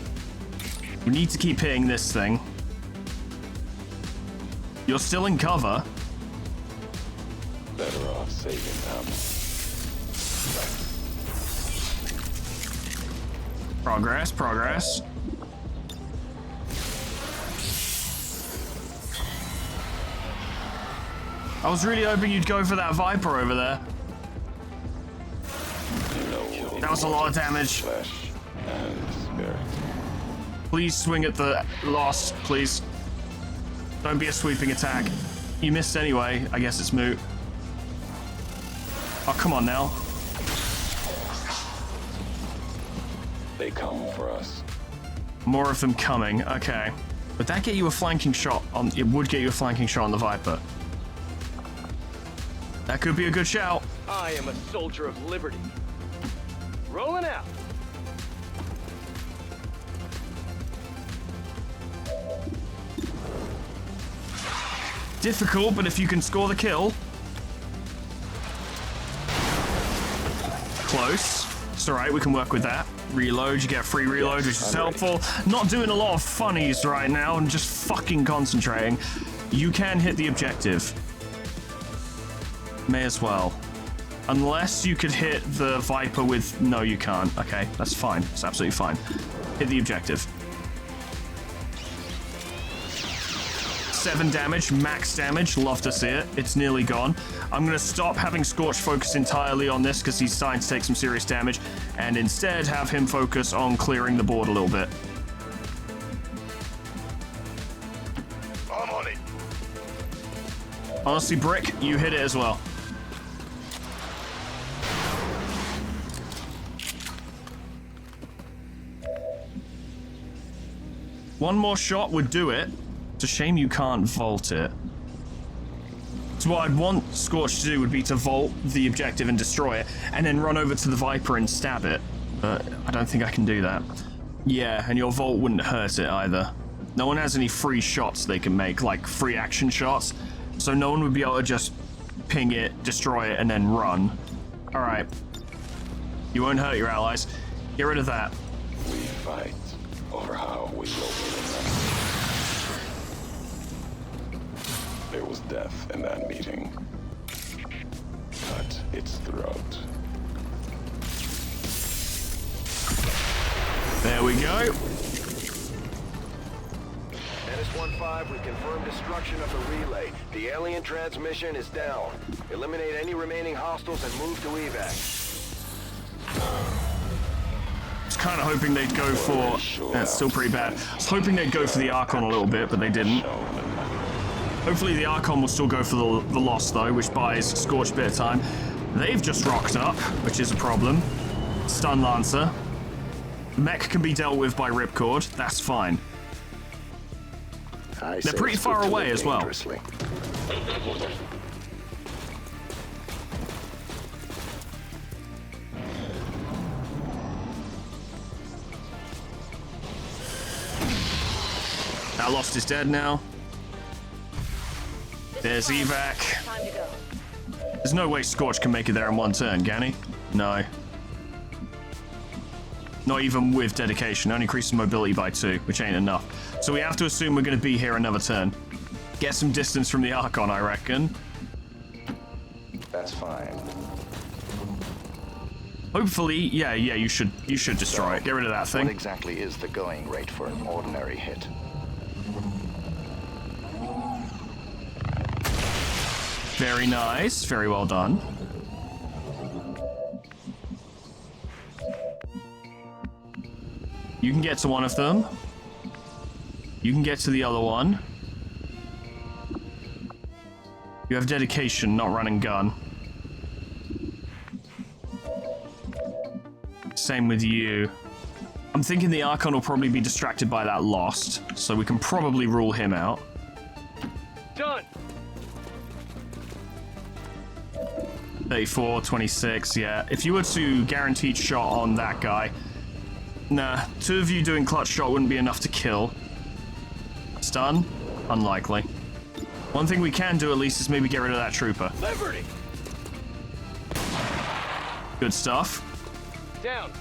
We need to keep hitting this thing. You're still in cover. Better off saving them. Progress, progress. I was really hoping you'd go for that Viper over there. That was a lot of damage. Flesh and spirit. Please swing at the Lost, please. Don't be a sweeping attack. You missed anyway. I guess it's moot. Oh, come on now. They come for us. More of them coming. Okay. Would that get you a flanking shot on... It would get you a flanking shot on the Viper. That could be a good shout. I am a soldier of liberty. Rolling out. Difficult, but if you can score the kill. Close. It's alright, we can work with that. Reload, you get a free reload, which is helpful. Not doing a lot of funnies right now and just fucking concentrating. You can hit the objective. May as well. Unless you could hit the Viper with... No, you can't. Okay, that's fine. It's absolutely fine. Hit the objective. 7 damage, max damage. Love to see it. It's nearly gone. I'm going to stop having Scorch focus entirely on this because he's starting to take some serious damage, and instead have him focus on clearing the board a little bit. I'm on it. Honestly, Brick, you hit it as well. One more shot would do it. It's a shame you can't vault it. So what I'd want Scorch to do would be to vault the objective and destroy it, and then run over to the Viper and stab it. But I don't think I can do that. Yeah, and your vault wouldn't hurt it either. No one has any free shots they can make, like free action shots, so no one would be able to just ping it, destroy it, and then run. Alright. You won't hurt your allies. Get rid of that. We fight over how we locate them. There was death in that meeting. Cut its throat. There we go. NS-15, we confirmed destruction of the relay. The alien transmission is down. Eliminate any remaining hostiles and move to evac. I was kind of hoping they'd go for... That's still pretty bad. I was hoping they'd go for the Archon a little bit, but they didn't. Hopefully the Archon will still go for the loss, though, which buys Scorch a bit of time. They've just rocked up, which is a problem. Stun Lancer. Mech can be dealt with by Ripcord. That's fine. They're pretty far away as well. That Lost is dead now. There's evac. Time to go. There's no way Scorch can make it there in one turn, can he? No. Not even with dedication. Only increases mobility by 2, which ain't enough. So we have to assume we're going to be here another turn. Get some distance from the Archon, I reckon. That's fine. Hopefully, yeah, you should destroy it. Get rid of that thing. What exactly is the going rate for an ordinary hit? Very nice. Very well done. You can get to one of them. You can get to the other one. You have dedication, not run and gun. Same with you. I'm thinking the Archon will probably be distracted by that Lost, so we can probably rule him out. Done. 34, 26, yeah. If you were to guaranteed shot on that guy, nah, 2 of you doing clutch shot wouldn't be enough to kill. Stun? Unlikely. One thing we can do at least is maybe get rid of that trooper. Liberty. Good stuff. Down.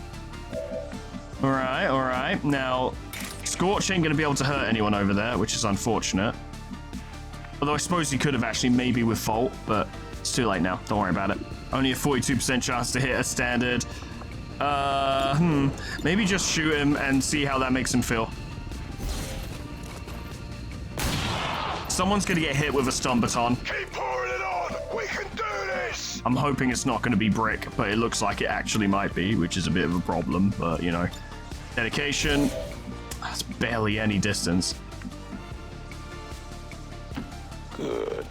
Alright. Now, Scorch ain't gonna be able to hurt anyone over there, which is unfortunate. Although I suppose he could have actually maybe with Volt, but it's too late now. Don't worry about it. Only a 42% chance to hit a standard. Maybe just shoot him and see how that makes him feel. Someone's gonna get hit with a stun baton. Keep pouring it on! We can do this! I'm hoping it's not gonna be Brick, but it looks like it actually might be, which is a bit of a problem, but you know. Dedication. That's barely any distance. Good.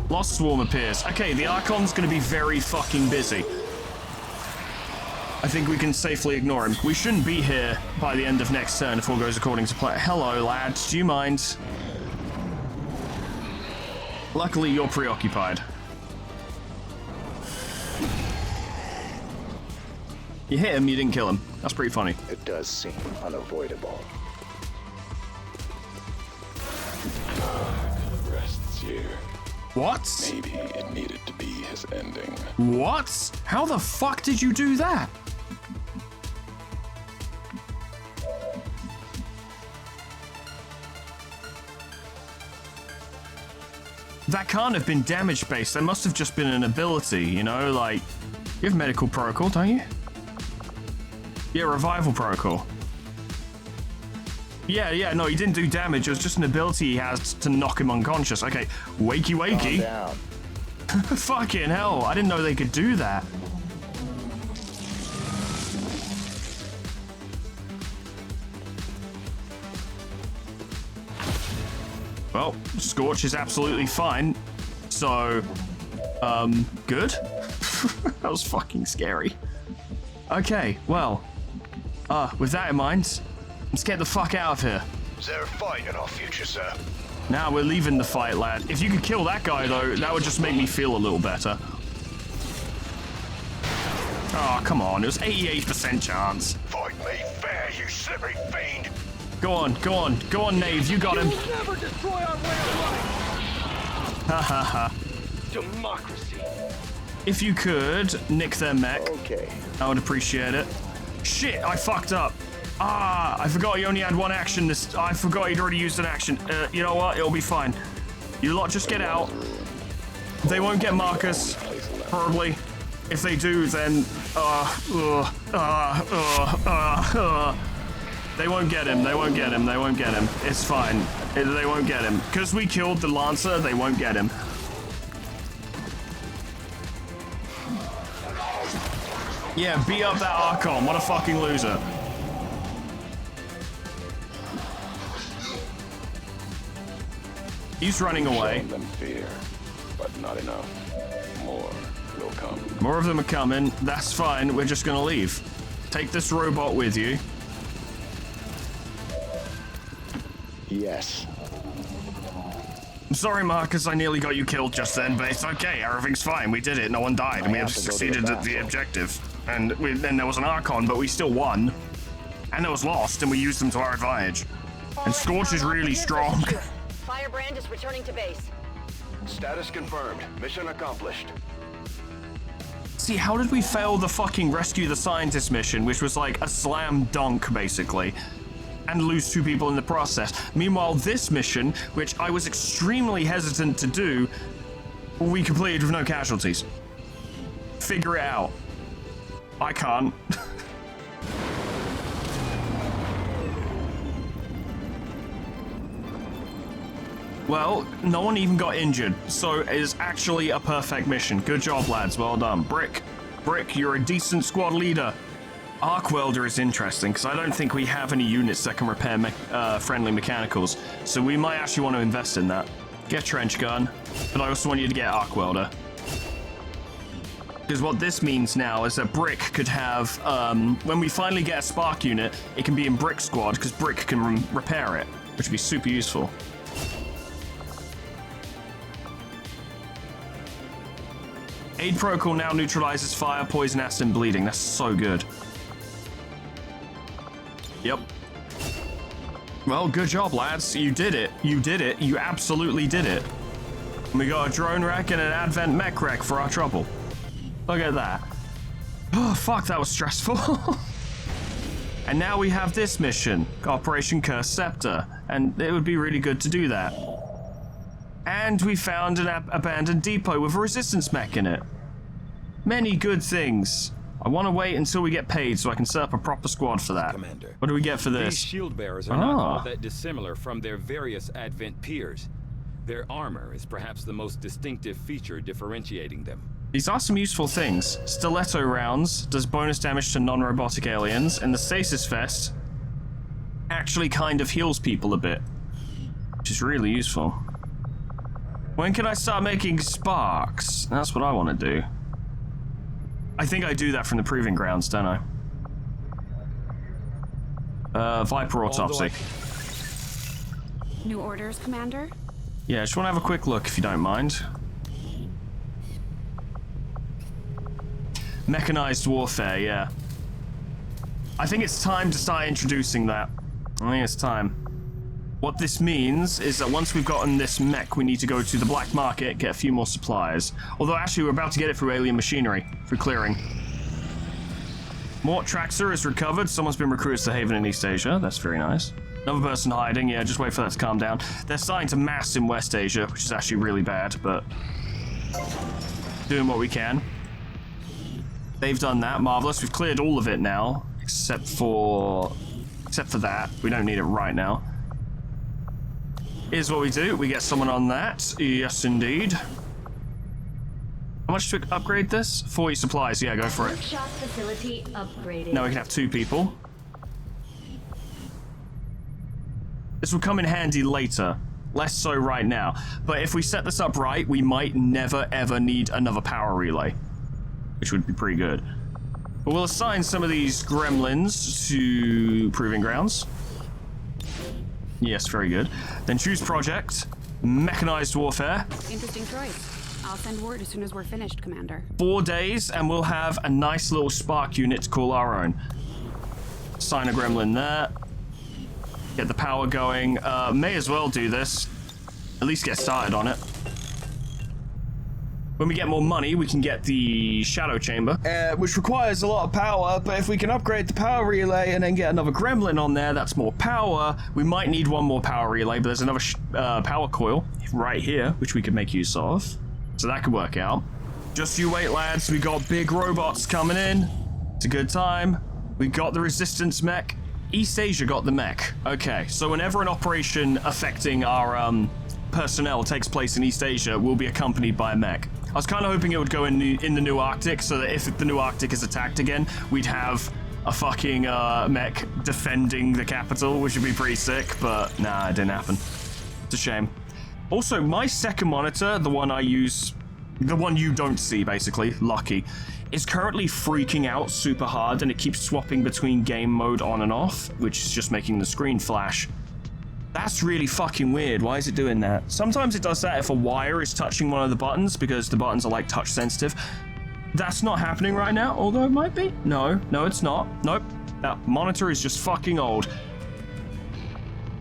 Lost Swarm appears. Okay, the Archon's gonna be very fucking busy. I think we can safely ignore him. We shouldn't be here by the end of next turn if all goes according to plan. Hello, lads. Do you mind? Luckily, you're preoccupied. You hit him, you didn't kill him. That's pretty funny. It does seem unavoidable. Rests here. What? Maybe it needed to be his ending. What? How the fuck did you do that? That can't have been damage based. That must have just been an ability, you know, like, you have medical protocol, don't you? Yeah, revival protocol. Yeah, no, he didn't do damage. It was just an ability he has to knock him unconscious. Okay, wakey. Calm down. Fucking hell, I didn't know they could do that. Well, Scorch is absolutely fine. So, good? That was fucking scary. Okay, well, with that in mind, let's get the fuck out of here. They're fighting our future, sir. Now we're leaving the fight, lad. If you could kill that guy, though, that would just make me feel a little better. Oh, come on. It was 88% chance. Fight me fair, you slippery fiend. Go on, go on. Go on, Knave. You got him. You will never destroy our way of life. Ha ha ha. Democracy. If you could nick their mech, Okay. I would appreciate it. Shit, I fucked up. Ah, I forgot he only had one action. I forgot he'd already used an action. You know what? It'll be fine. You lot just get out. They won't get Marcus, probably. If they do, then they won't get him. They won't get him. They won't get him. It's fine. They won't get him. Because we killed the Lancer, they won't get him. Yeah, beat up that Archon. What a fucking loser. He's running away. Show them fear, but not enough. More will come. More of them are coming. That's fine. We're just gonna leave. Take this robot with you. Yes. I'm sorry, Marcus, I nearly got you killed just then, but it's okay. Everything's fine. We did it. No one died, and we have succeeded at the objective. And then there was an Archon, but we still won. And there was Lost, and we used them to our advantage. And Scorch is really strong. Firebrand is returning to base. Status confirmed. Mission accomplished. See, how did we fail the fucking Rescue the Scientist mission, which was like a slam dunk, basically, and lose 2 people in the process? Meanwhile, this mission, which I was extremely hesitant to do, we completed with no casualties. Figure it out. I can't. Well, no one even got injured, so it is actually a perfect mission. Good job, lads. Well done. Brick, you're a decent squad leader. Arc Welder is interesting, because I don't think we have any units that can repair friendly mechanicals, so we might actually want to invest in that. Get Trench Gun, but I also want you to get Arc Welder. Because what this means now is that Brick could have, when we finally get a Spark unit, it can be in Brick Squad, because Brick can repair it, which would be super useful. Aid Protocol now neutralizes fire, poison, acid, and bleeding. That's so good. Yep. Well, good job, lads. You did it. You did it. You absolutely did it. And we got a drone wreck and an Advent mech wreck for our trouble. Look at that. Oh, fuck, that was stressful. And now we have this mission, Operation Cursed Scepter, and it would be really good to do that. And we found an abandoned depot with a resistance mech in it. Many good things. I want to wait until we get paid so I can set up a proper squad for that. Commander. What do we get for this? These shield bearers are not all that dissimilar from their various Advent peers. Their armor is perhaps the most distinctive feature differentiating them. These are some useful things. Stiletto rounds does bonus damage to non-robotic aliens, and the Stasis Vest actually kind of heals people a bit, which is really useful. When can I start making sparks? That's what I want to do. I think I do that from the Proving Grounds, don't I? Viper Autopsy. New orders, Commander? Yeah, just want to have a quick look, if you don't mind. Mechanized warfare, yeah. I think it's time to start introducing that. I think it's time. What this means is that once we've gotten this mech, we need to go to the black market, get a few more supplies. Although actually we're about to get it through alien machinery, through clearing. Mort Traxxer is recovered. Someone's been recruited to Haven in East Asia. That's very nice. Another person hiding. Yeah, just wait for that to calm down. They're starting to mass in West Asia, which is actually really bad, but doing what we can. They've done that. Marvelous. We've cleared all of it now, except for that. We don't need it right now. Here's what we do. We get someone on that. Yes, indeed. How much to upgrade this? 40 supplies. Yeah, go for it. Workshop facility upgraded. Now we can have 2 people. This will come in handy later. Less so right now. But if we set this up right, we might never ever need another power relay, which would be pretty good. But we'll assign some of these gremlins to Proving Grounds. Yes, very good. Then choose project, mechanized warfare. Interesting choice. I'll send word as soon as we're finished, Commander. 4 days, and we'll have a nice little spark unit to call our own. Sign a gremlin there. Get the power going. May as well do this. At least get started on it. When we get more money, we can get the shadow chamber, which requires a lot of power, but if we can upgrade the power relay and then get another gremlin on there, that's more power. We might need one more power relay, but there's another power coil right here, which we could make use of. So that could work out. Just you wait, lads. We got big robots coming in. It's a good time. We got the resistance mech. East Asia got the mech. Okay, so whenever an operation affecting our personnel takes place in East Asia, we'll be accompanied by a mech. I was kind of hoping it would go in the new Arctic, so that if the new Arctic is attacked again, we'd have a fucking mech defending the capital, which would be pretty sick, but nah, it didn't happen. It's a shame. Also, my second monitor, the one I use, the one you don't see, basically, Lucky, is currently freaking out super hard, and it keeps swapping between game mode on and off, which is just making the screen flash. That's really fucking weird. Why is it doing that? Sometimes it does that if a wire is touching one of the buttons, because the buttons are like touch sensitive. That's not happening right now, although it might be. No, it's not. Nope. That monitor is just fucking old.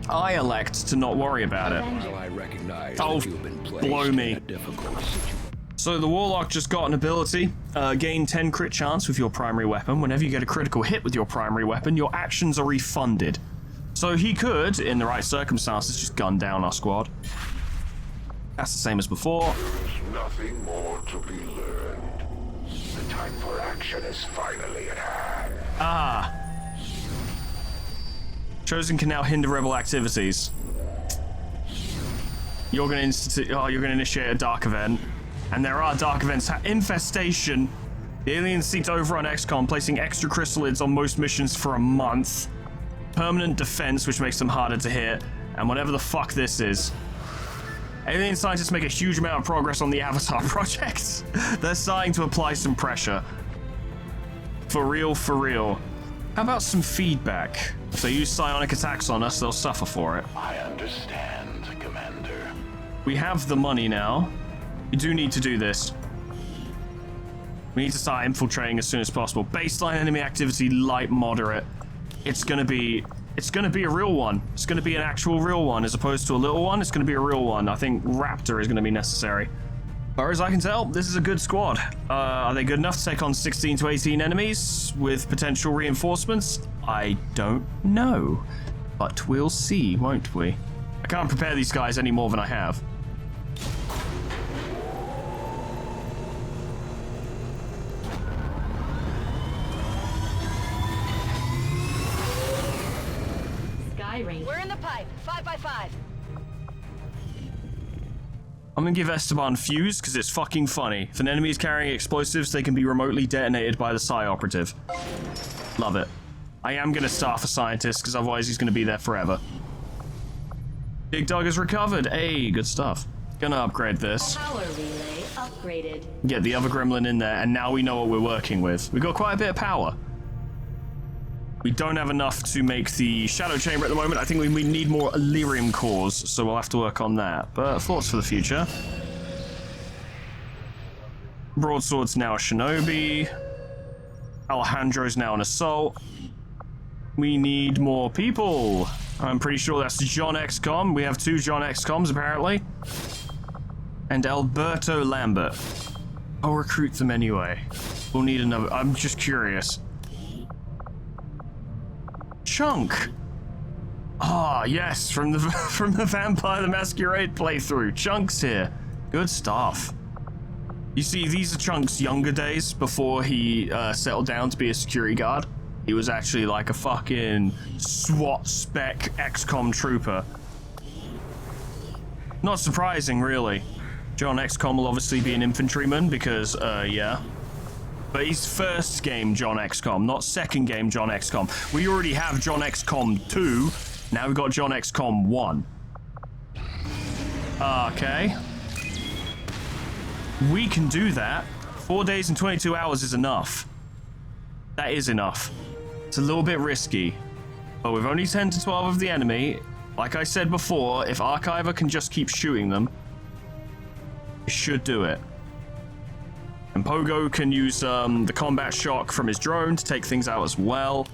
I elect to not worry about it. I recognize Oh, that you've been placed blow me. in a difficult situation. So the Warlock just got an ability, gain 10 crit chance with your primary weapon. Whenever you get a critical hit with your primary weapon, your actions are refunded. So he could, in the right circumstances, just gun down our squad. That's the same as before. There's nothing more to be learned. The time for action is finally at hand. Ah. Chosen can now hinder rebel activities. You're gonna initiate a dark event. And there are dark events. Infestation. The aliens seeked over on XCOM, placing extra chrysalids on most missions for a month. Permanent defense, which makes them harder to hit. And whatever the fuck this is. Alien scientists make a huge amount of progress on the Avatar project. They're starting to apply some pressure. For real, for real. How about some feedback? If they use psionic attacks on us, they'll suffer for it. I understand, Commander. We have the money now. We do need to do this. We need to start infiltrating as soon as possible. Baseline enemy activity, light, moderate. It's gonna be a real one. It's gonna be an actual real one as opposed to a little one. It's gonna be a real one. I think Raptor is gonna be necessary. As far as I can tell, this is a good squad. Are they good enough to take on 16 to 18 enemies with potential reinforcements? I don't know. But we'll see, won't we? I can't prepare these guys any more than I have. We're in the pipe. 5x5. I'm gonna give Esteban fuse because it's fucking funny. If an enemy is carrying explosives, they can be remotely detonated by the Psi operative. Love it. I am gonna staff a scientist because otherwise he's gonna be there forever. Big Dog is recovered. Hey, good stuff. Gonna upgrade this. Power relay upgraded. Get the other gremlin in there, and now we know what we're working with. We've got quite a bit of power. We don't have enough to make the shadow chamber at the moment. I think we need more Illyrium cores, so we'll have to work on that. But thoughts for the future. Broadsword's now a shinobi. Alejandro's now an assault. We need more people. I'm pretty sure that's John XCOM. We have 2 John XCOMs, apparently. And Alberto Lambert. I'll recruit them anyway. We'll need another. I'm just curious. Chunk. Ah, yes, from the Vampire the Masquerade playthrough. Chunk's here. Good stuff. You see, these are Chunk's younger days before he settled down to be a security guard. He was actually like a fucking SWAT spec XCOM trooper. Not surprising, really. John XCOM will obviously be an infantryman because, yeah. But he's first game John XCOM, not second game John XCOM. We already have John XCOM 2, now we've got John XCOM 1. Okay. We can do that. 4 days and 22 hours is enough. That is enough. It's a little bit risky, but with only 10 to 12 of the enemy, Like I said before, if Archiver can just keep shooting them, it should do it. And Pogo can use the combat shock from his drone to take things out as well.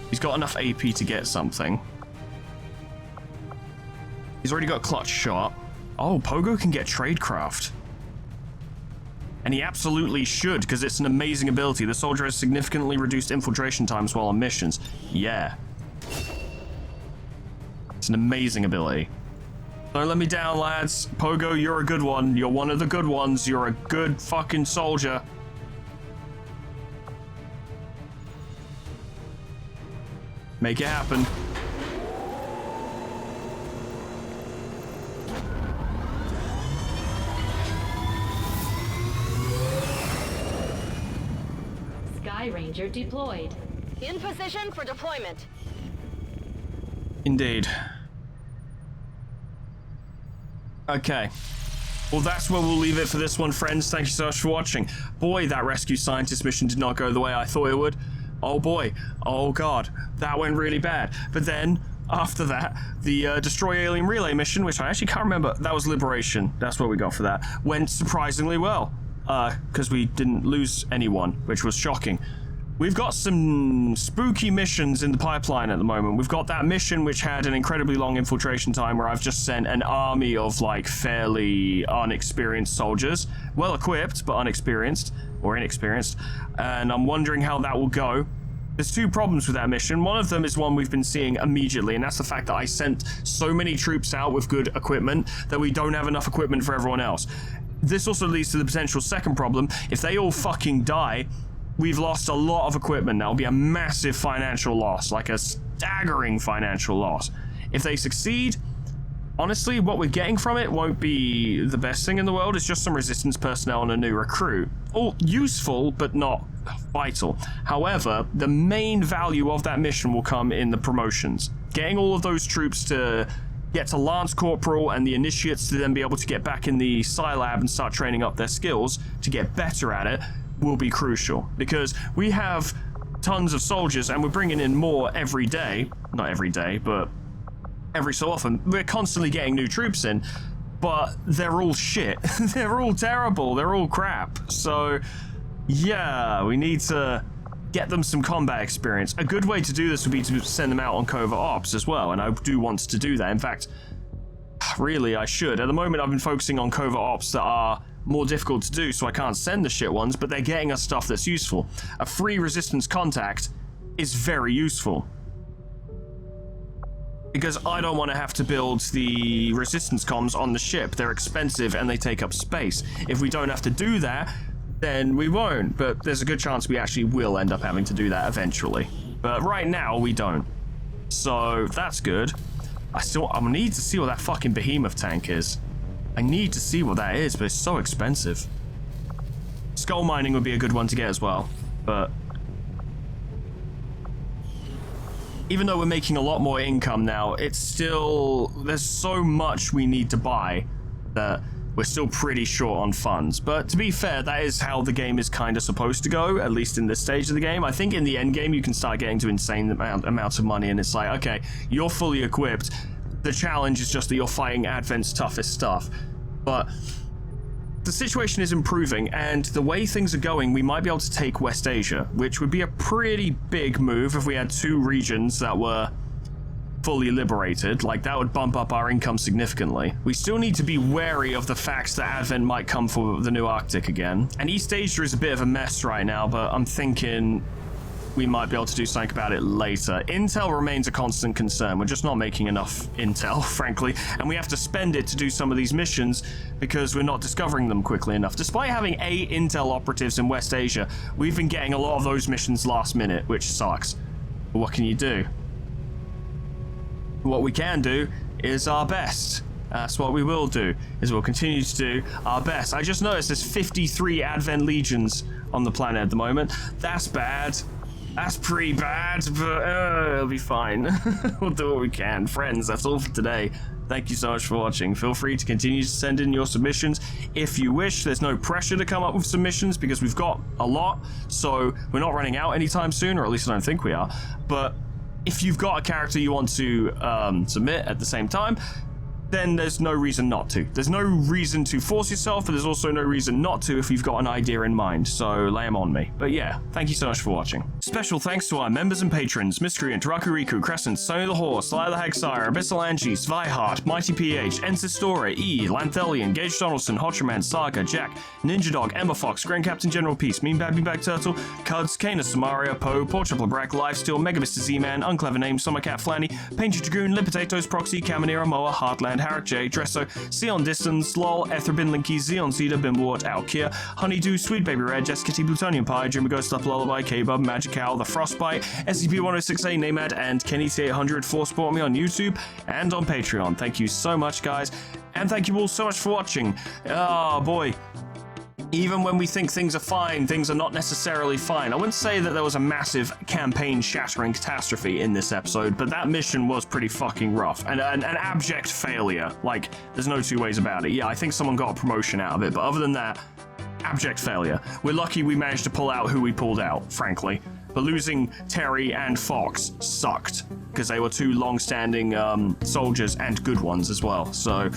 He's got enough AP to get something. He's already got clutch shot. Oh, Pogo can get tradecraft. And he absolutely should, because it's an amazing ability. The soldier has significantly reduced infiltration times while on missions. Yeah. It's an amazing ability. Don't let me down, lads. Pogo, you're a good one. You're one of the good ones. You're a good fucking soldier. Make it happen. Sky Ranger deployed. In position for deployment. Indeed. Okay. Well, that's where we'll leave it for this one, friends. Thank you so much for watching. Boy, that rescue scientist mission did not go the way I thought it would. Oh boy. Oh god. That went really bad. But then, after that, the Destroy Alien Relay mission, which I actually can't remember, that was Liberation. That's what we got for that. Went surprisingly well. Because we didn't lose anyone, which was shocking. We've got some spooky missions in the pipeline at the moment. We've got that mission which had an incredibly long infiltration time where I've just sent an army of like fairly unexperienced soldiers. Well equipped, but unexperienced or inexperienced. And I'm wondering how that will go. There's two problems with that mission. One of them is one we've been seeing immediately, and that's the fact that I sent so many troops out with good equipment that we don't have enough equipment for everyone else. This also leads to the potential second problem. If they all fucking die, we've lost a lot of equipment. That'll be a massive financial loss, like a staggering financial loss. If they succeed, honestly, what we're getting from it won't be the best thing in the world. It's just some resistance personnel and a new recruit. All useful, but not vital. However, the main value of that mission will come in the promotions. Getting all of those troops to get to Lance Corporal and the initiates to then be able to get back in the Scilab and start training up their skills to get better at it will be crucial, because we have tons of soldiers and we're bringing in more every day. Not every day, but every so often. We're constantly getting new troops in, but they're all shit. They're all terrible. They're all crap. So yeah, we need to get them some combat experience. A good way to do this would be to send them out on covert ops as well, and I do want to do that. In fact, really, I should. At the moment, I've been focusing on covert ops that are more difficult to do, so I can't send the shit ones, but they're getting us stuff that's useful. A free resistance contact is very useful, because I don't want to have to build the resistance comms on the ship. They're expensive and they take up space. If we don't have to do that, then we won't, but there's a good chance we actually will end up having to do that eventually. But right now, we don't. So that's good. I need to see what that fucking behemoth tank is. I need to see what that is, but it's so expensive. Skull mining would be a good one to get as well, but even though we're making a lot more income now, it's still, there's so much we need to buy that we're still pretty short on funds. But to be fair, that is how the game is kind of supposed to go, at least in this stage of the game. I think in the end game, you can start getting to insane amounts of money, and it's like, okay, you're fully equipped. The challenge is just that you're fighting Advent's toughest stuff. But the situation is improving, and the way things are going, we might be able to take West Asia, which would be a pretty big move if we had two regions that were fully liberated. Like, that would bump up our income significantly. We still need to be wary of the facts that Advent might come for the new Arctic again. And East Asia is a bit of a mess right now, but I'm thinking we might be able to do something about it later. Intel remains a constant concern. We're just not making enough intel, frankly, and we have to spend it to do some of these missions because we're not discovering them quickly enough. Despite having 8 intel operatives in West Asia, we've been getting a lot of those missions last minute, which sucks. But what can you do? What we can do is our best. That's what we will do, is we'll continue to do our best. I just noticed there's 53 Advent Legions on the planet at the moment. That's bad. That's pretty bad, but it'll be fine. We'll do what we can. Friends, that's all for today. Thank you so much for watching. Feel free to continue to send in your submissions if you wish. There's no pressure to come up with submissions because we've got a lot, so we're not running out anytime soon, or at least I don't think we are. But if you've got a character you want to submit at the same time, then there's no reason not to. There's no reason to force yourself, but there's also no reason not to if you've got an idea in mind, so lay them on me. But yeah, thank you so much for watching. Special thanks to our members and patrons, Miscreant, Rakuriku, Crescent, Sonny the Horse, Sly the Hexire, Abyssal Angie, Sviheart, Mighty PH, Ensistora, E, Lanthelion, Gage Donaldson, Hotcherman, Saga, Jack, Ninja Dog, Emma Fox, Grand Captain General Peace, Mean Babby Bag Turtle, Cuds, Kana Samaria, Poe, Portable Brack, Lifesteal, Mega Mr. Z-Man, Unclever Name, Summercat Flanny, Painted Dragoon, Lipotatoes, Proxy, Caminera, Moa, Heartland, Harrick J, Dresso, Sion Distance, Lol, Etherbin Linky, Zeon Cedar, Bimbwart, Alkia, Honeydew, Sweet Baby Red, Jessica T, Plutonium Pie, Dreamer Ghost Up Lullaby, K-Bub, Magic Owl, The Frostbite, SCP-106A, Namad, and KennyT800 for supporting me on YouTube and on Patreon. Thank you so much, guys, and thank you all so much for watching. Oh boy. Even when we think things are fine, things are not necessarily fine. I wouldn't say that there was a massive campaign-shattering catastrophe in this episode, but that mission was pretty fucking rough. And an abject failure. Like, there's no two ways about it. Yeah, I think someone got a promotion out of it, but other than that, abject failure. We're lucky we managed to pull out who we pulled out, frankly. But losing Terry and Fox sucked, because they were two long-standing soldiers and good ones as well, so...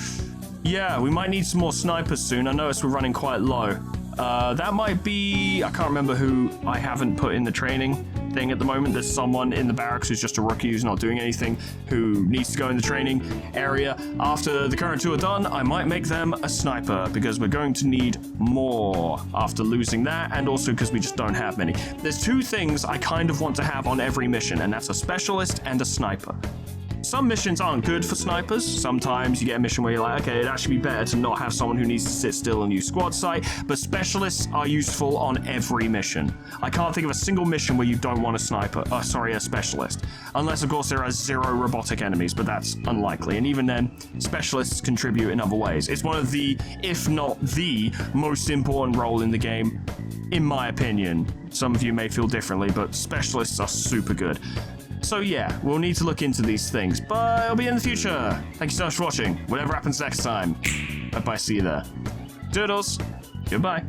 yeah, we might need some more snipers soon. I noticed we're running quite low. That might be... I can't remember who I haven't put in the training thing at the moment. There's someone in the barracks who's just a rookie who's not doing anything, who needs to go in the training area. After the current two are done, I might make them a sniper, because we're going to need more after losing that, and also because we just don't have many. There's two things I kind of want to have on every mission, and that's a specialist and a sniper. Some missions aren't good for snipers. Sometimes you get a mission where you're like, okay, it'd actually be better to not have someone who needs to sit still and use squad sight, but specialists are useful on every mission. I can't think of a single mission where you don't want a sniper, a specialist. Unless, of course, there are 0 robotic enemies, but that's unlikely. And even then, specialists contribute in other ways. It's one of the, if not the, most important role in the game, in my opinion. Some of you may feel differently, but specialists are super good. So yeah, we'll need to look into these things, but it'll be in the future. Thank you so much for watching. Whatever happens next time, hope I see you there. Doodles. Goodbye.